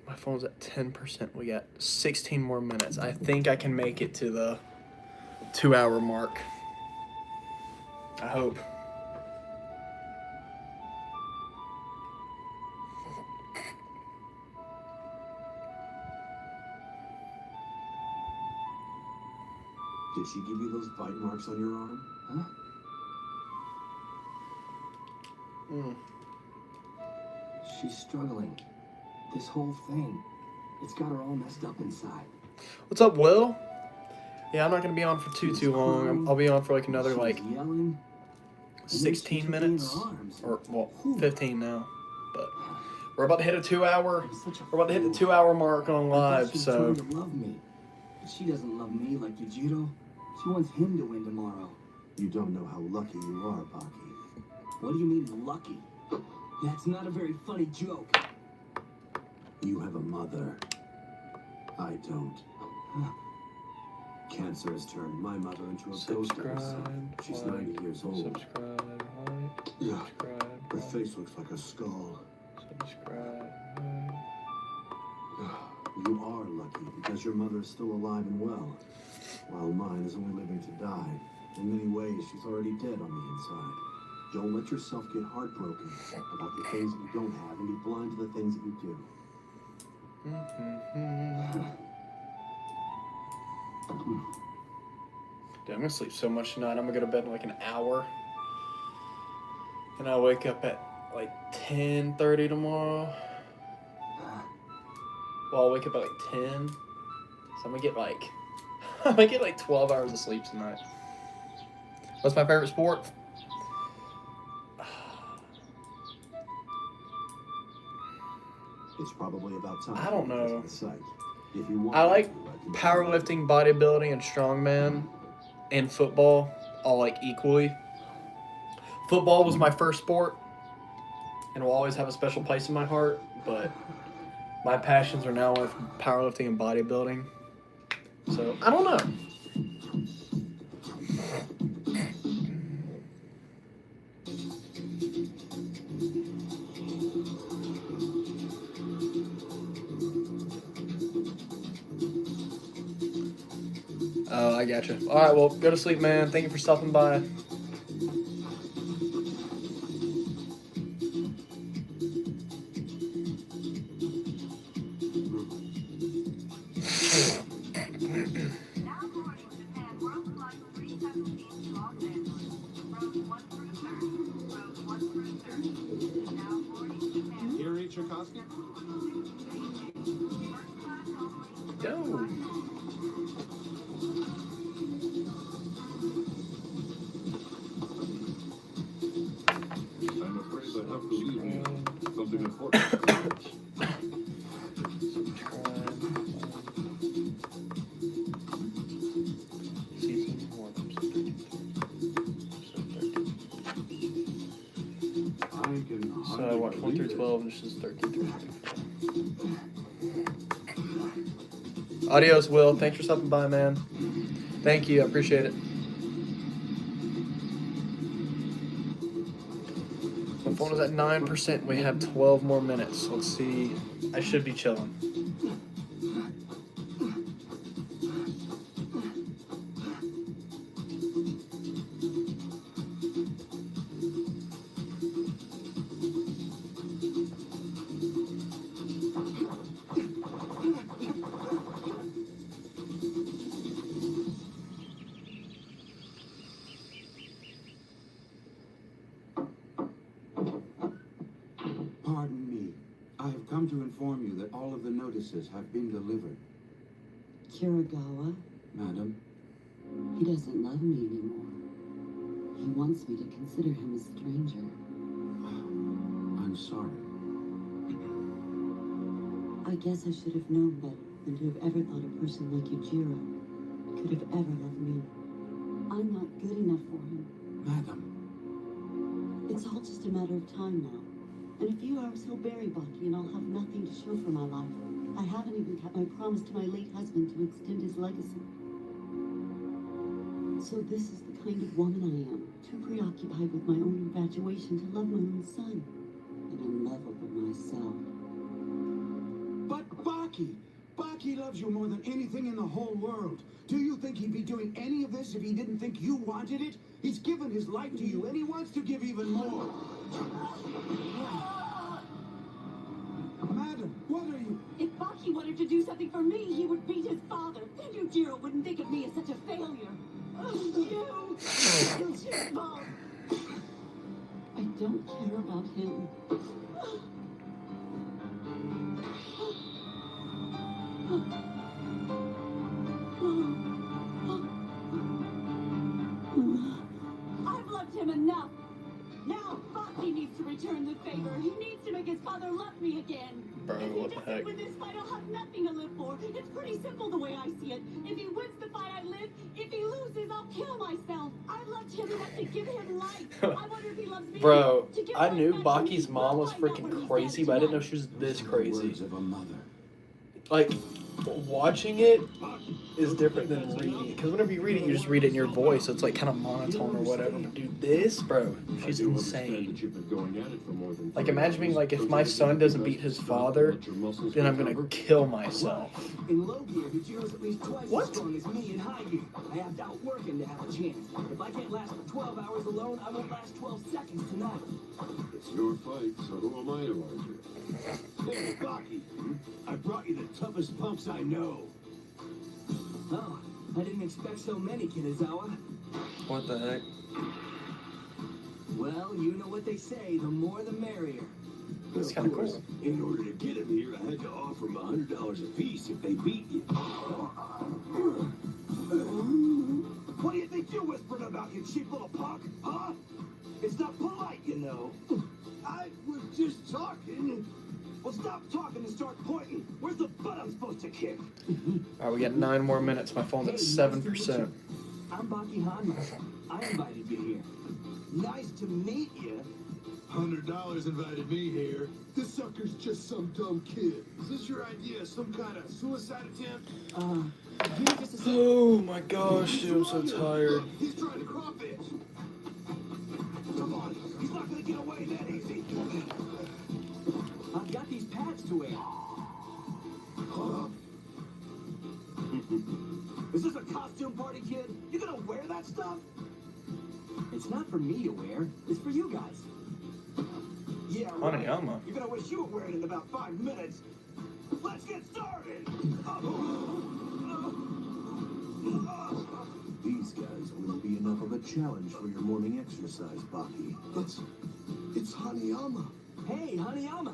My phone's at 10%. We got 16 more minutes. I think I can make it to the 2-hour mark. I hope. Did she give you those bite marks on your arm? Huh? She's struggling. This whole thing, it's got her all messed up inside. What's up, Will? Yeah, I'm not gonna be on for too long. I'll be on for like another like 16 minutes, or well, 15 now. But we're about to hit a 2-hour. We're about to hit the 2-hour mark on live. So. Love me. But she doesn't love me like Yujiro. She wants him to win tomorrow. You don't know how lucky you are, Baki. What do you mean lucky? That's not a very funny joke. You have a mother. I don't. Cancer has turned my mother into a ghost of her son. She's 90 years old. Subscribe, like, Yeah. subscribe, Her face looks like a skull. subscribe. You are lucky because your mother is still alive and well, while mine is only living to die. In many ways, she's already dead on the inside. Don't let yourself get heartbroken about the things that you don't have and be blind to the things that you do. Dude, I'm gonna sleep so much tonight. I'm gonna go to bed in like an hour. And I'll wake up at like 10:30 tomorrow. Well, I'll wake up at like 10. So I'm gonna get like I'm gonna get like 12 hours of sleep tonight. What's my favorite sport? It's probably about time. I don't know. If you want I like to, powerlifting, bodybuilding, and strongman, and football all like equally. Football was my first sport, and will always have a special place in my heart. But my passions are now with powerlifting and bodybuilding. So I don't know. Oh, I gotcha. All right, well, go to sleep, man. Thank you for stopping by. Gary Tchaikovsky? Yo. I'm afraid I have to leave you. Something important. So I watched 1 through 12, and this is 13 through 24. Adios, Will. Thanks for stopping by, man. Thank you. I appreciate it. My phone is at 9%. We have 12 more minutes. Let's see. I should be chilling. Pardon me. I have come to inform you that all of the notices have been delivered. Kiragawa, Madam, he doesn't love me anymore. He wants me to consider him a stranger. I'm sorry. I guess I should have known better than to have ever thought a person like Yujiro could have ever loved me. I'm not good enough for him. Madam, It's all just a matter of time now. In a few hours, he'll bury Bucky, and I'll have nothing to show for my life. I haven't even kept my promise to my late husband to extend his legacy. So this is the kind of woman I am, too preoccupied with my own infatuation to love my own son, and unlovable myself. But Baki loves you more than anything in the whole world. Do you think he'd be doing any of this if he didn't think you wanted it? He's given his life to you, and he wants to give even more. Madam, what are you? If Baki wanted to do something for me, he would beat his father. Then Yujiro wouldn't think of me as such a failure. You shitball. I don't care about him. I've loved him enough. Now Baki needs to return the favor. He needs to make his father love me again. Bro, If he what the doesn't heck? win this fight, I'll have nothing to live for. It's pretty simple the way I see it. If he wins the fight, I live. If he loses, I'll kill myself. I loved him enough to give him life. I wonder if he loves me. Bro, To give I life knew back to Baki's me. mom was I'll find out freaking what he crazy, said but I didn't know tonight. she was this crazy. Words of a mother. Like, watching it is different than reading it. Because whenever you read it, you just read it in your voice, so it's like kind of monotone or whatever. But dude, this, bro, she's insane. Like, imagine being like, if my son doesn't beat his father, then I'm gonna kill myself. In low gear, Yujiro's at least twice as strong as me in high gear. I have to outwork him to have a chance. If I can't last for 12 hours alone, I won't last 12 seconds tonight. It's your fight, so who am I to argue? Hey, Baki, I brought you the toughest punks I know. Oh, I didn't expect so many, Kinazawa. What the heck? Well, you know what they say, the more the merrier. That's kind of cool. In order to get him here, I had to offer him $100 apiece if they beat you. What do you think you're whispering about, you cheap little punk? Huh? It's not polite, you know. I was just talking. Well, stop talking and start pointing. Where's the butt I'm supposed to kick? Alright, we got 9 more minutes. My phone's at 7%. I'm Baki Hanma. I invited you here. Nice to meet you. $100 invited me here. This sucker's just some dumb kid. Is this your idea? Some kind of suicide attempt? Give me just a second. Oh my gosh, dude, I'm so tired. He's trying to crawfish. Come on, he's not gonna get away that easy. I've got these pads to wear. Is this a costume party, kid? You gonna wear that stuff? It's not for me to wear. It's for you guys. Yeah, right. Hanayama. You're gonna wish you were wearing it in about 5 minutes. Let's get started! These guys wouldn't be enough of a challenge for your morning exercise, Baki. It's Hanayama. Hey, Hanayama.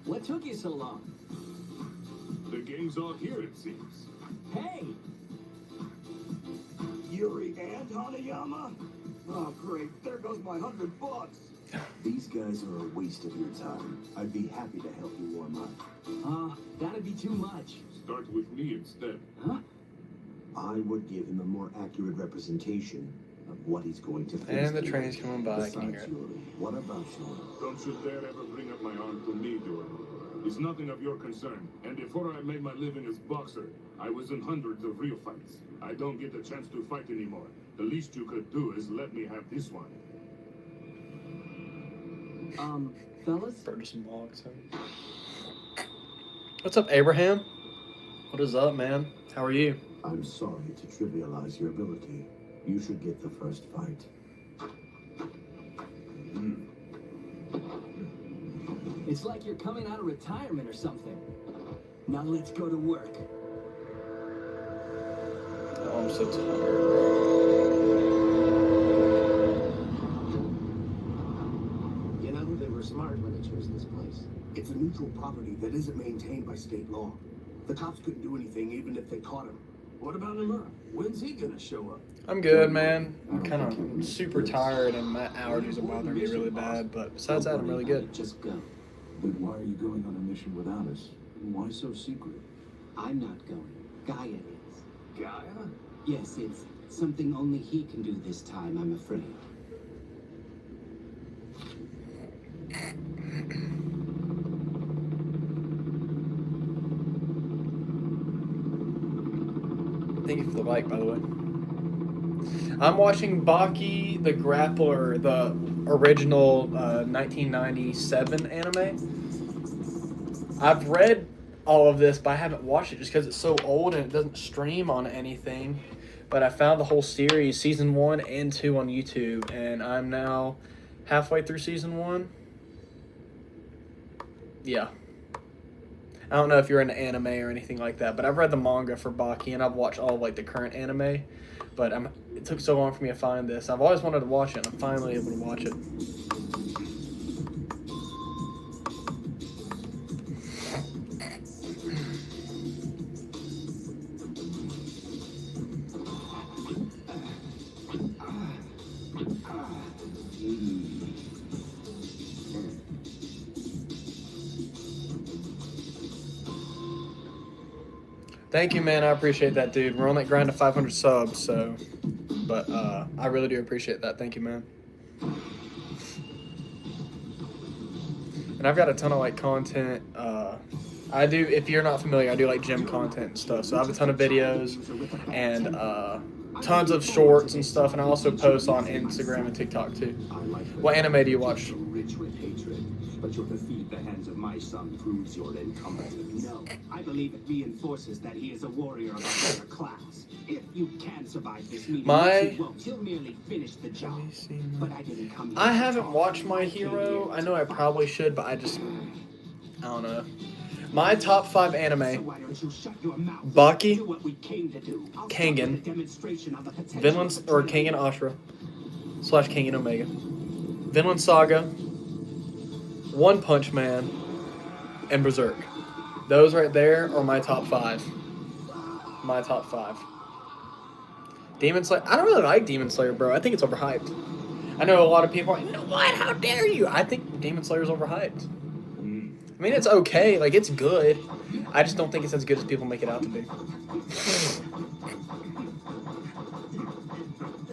What took you so long? The game's all here, it seems. Hey! Yuri and Hanayama? Oh, great. There goes my $100. These guys are a waste of your time. I'd be happy to help you warm up. That'd be too much. Start with me instead. Huh? I would give him a more accurate representation of what he's going to face. And the train's coming by, I can hear Besides it. Yuri, what about you? Don't you dare ever bring up my arm to me, Duran. It's nothing of your concern. And before I made my living as boxer, I was in hundreds of real fights. I don't get the chance to fight anymore. The least you could do is let me have this one. Fellas? Burgess logs him. What's up, Abraham? What is up, man? How are you? I'm sorry to trivialize your ability. You should get the first fight. It's like you're coming out of retirement or something. Now let's go to work. Oh, I'm so tired. You know, they were smart when they chose this place. It's a neutral property that isn't maintained by state law. The cops couldn't do anything even if they caught him. What about Nomura? When's he gonna show up? I'm good, man. I'm kind of super tired and my allergies are bothering me really bad, but besides that, I'm really good. Just go. But why are you going on a mission without us? Why so secret? I'm not going. Gaia is. Gaia? Yes, it's something only he can do this time, I'm afraid. Thank you for the like, by the way. I'm watching Baki the Grappler, the original 1997 anime. I've read all of this, but I haven't watched it just because it's so old and it doesn't stream on anything. But I found the whole series, season 1 and 2 on YouTube, and I'm now halfway through season 1. Yeah. I don't know if you're into anime or anything like that, but I've read the manga for Baki, and I've watched all of, like, the current anime. But it took so long for me to find this. I've always wanted to watch it, and I'm finally able to watch it. Thank you, man. I appreciate that, dude. We're on that grind to 500 subs, so... But, I really do appreciate that. Thank you, man. And I've got a ton of, like, content. I do, if you're not familiar, I do, like, gym content and stuff. So I have a ton of videos and, tons of shorts and stuff. And I also post on Instagram and TikTok, too. What anime do you watch? Rich with hatred, but your defeat at the hands of my son proves your incompetence. No, I believe it reinforces that he is a warrior of a higher class. If you can survive this meeting, you'll merely finish the job. But I didn't come here. I haven't watched My Hero. I know I probably should, but I don't know. My top 5 anime: Baki, Kangen, Vinland or Kangen Ashura / Kangen Omega, Vinland Saga, One Punch Man, and Berserk. Those right there are my top 5. My top 5. Demon Slayer. I don't really like Demon Slayer, bro. I think it's overhyped. I know a lot of people are like, you know what? How dare you? I think Demon Slayer's overhyped. I mean, it's okay. Like, it's good. I just don't think it's as good as people make it out to be.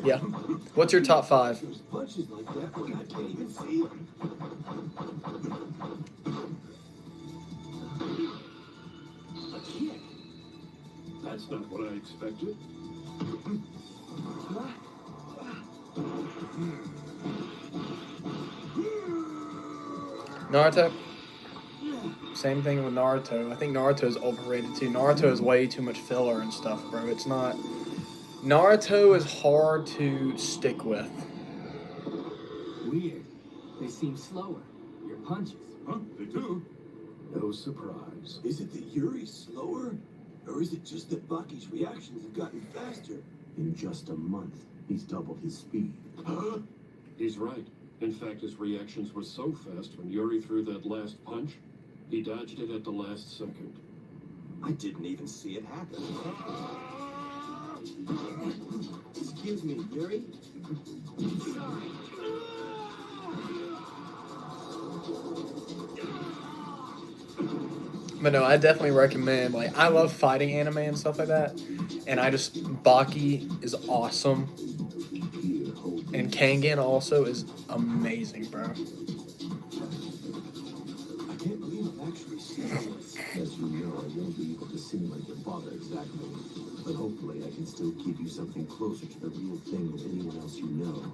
Yeah. What's your top 5? Punches like that when I can't even see him. A kick? That's not what I expected. Naruto? Same thing with Naruto. I think Naruto is overrated too. Naruto is way too much filler and stuff, bro. It's not... Naruto is hard to stick with. Weird. They seem slower. Your punches. Huh? They do? No surprise. Is it that Yuri's slower? Or is it just that Baki's reactions have gotten faster? In just a month, he's doubled his speed. Huh? He's right. In fact, his reactions were so fast when Yuri threw that last punch, he dodged it at the last second. I didn't even see it happen. Excuse me, Yuri? Sorry. But no, I definitely recommend, like, I love fighting anime and stuff like that. And Baki is awesome. And Kangen also is amazing, bro. I can't believe I'm actually seeing this. As you know, I won't be able to simulate your father exactly. But hopefully I can still give you something closer to the real thing than anyone else you know.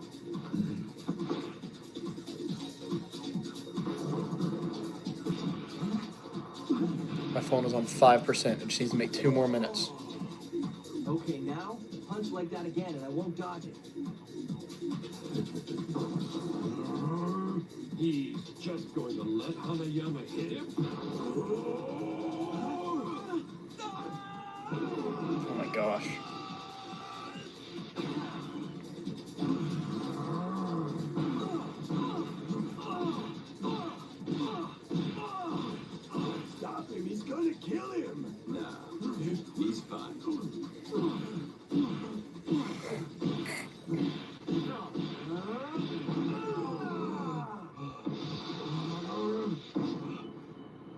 My phone is on 5%. It just needs to make 2 more minutes. Okay, now, punch like that again and I won't dodge it. He's just going to let Hanayama hit him? Oh my gosh. Stop him, he's gonna kill him. Nah, he's fine.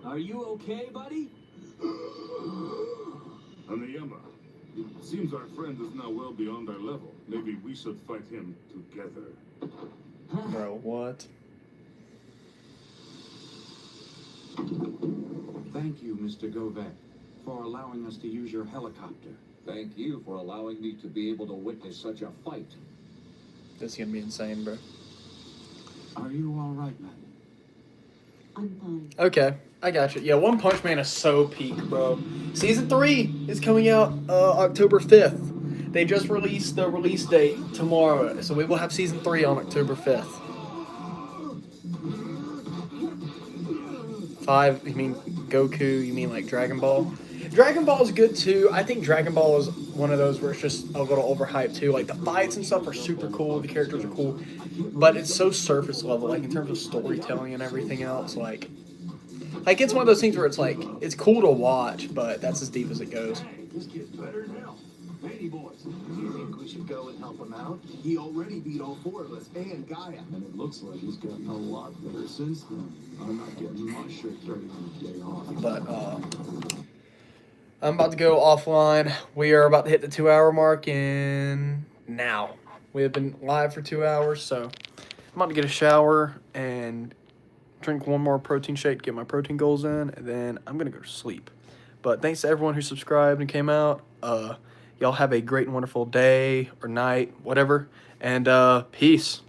Are you okay, buddy? Hanayama, it seems our friend is now well beyond our level. Maybe we should fight him together. Bro, what? Thank you, Mr. Govek. for allowing us to use your helicopter. Thank you for allowing me to be able to witness such a fight. This is gonna be insane, bro. Are you all right, man? I'm fine. Okay, I got you. Yeah, One Punch Man is so peak, bro. Season 3 is coming out October 5th. They just released the release date tomorrow, so we will have Season 3 on October 5th. 5, you mean Goku, you mean like Dragon Ball? Dragon Ball is good too. I think Dragon Ball is one of those where it's just a little overhyped too. Like the fights and stuff are super cool, the characters are cool, but it's so surface level, like in terms of storytelling and everything else. Like it's one of those things where it's like it's cool to watch, but that's as deep as it goes. This kid's better than hell. Lady boys, do you think we should go and help him out? He already beat all 4 of us and Gaia. And it looks like he's gotten a lot better since then. I'm not getting my shit started on the day off. But I'm about to go offline. We are about to hit the 2-hour mark in now. We have been live for 2 hours, so I'm about to get a shower and drink one more protein shake, get my protein goals in, and then I'm going to go to sleep. But thanks to everyone who subscribed and came out. Y'all have a great and wonderful day or night, whatever, and peace.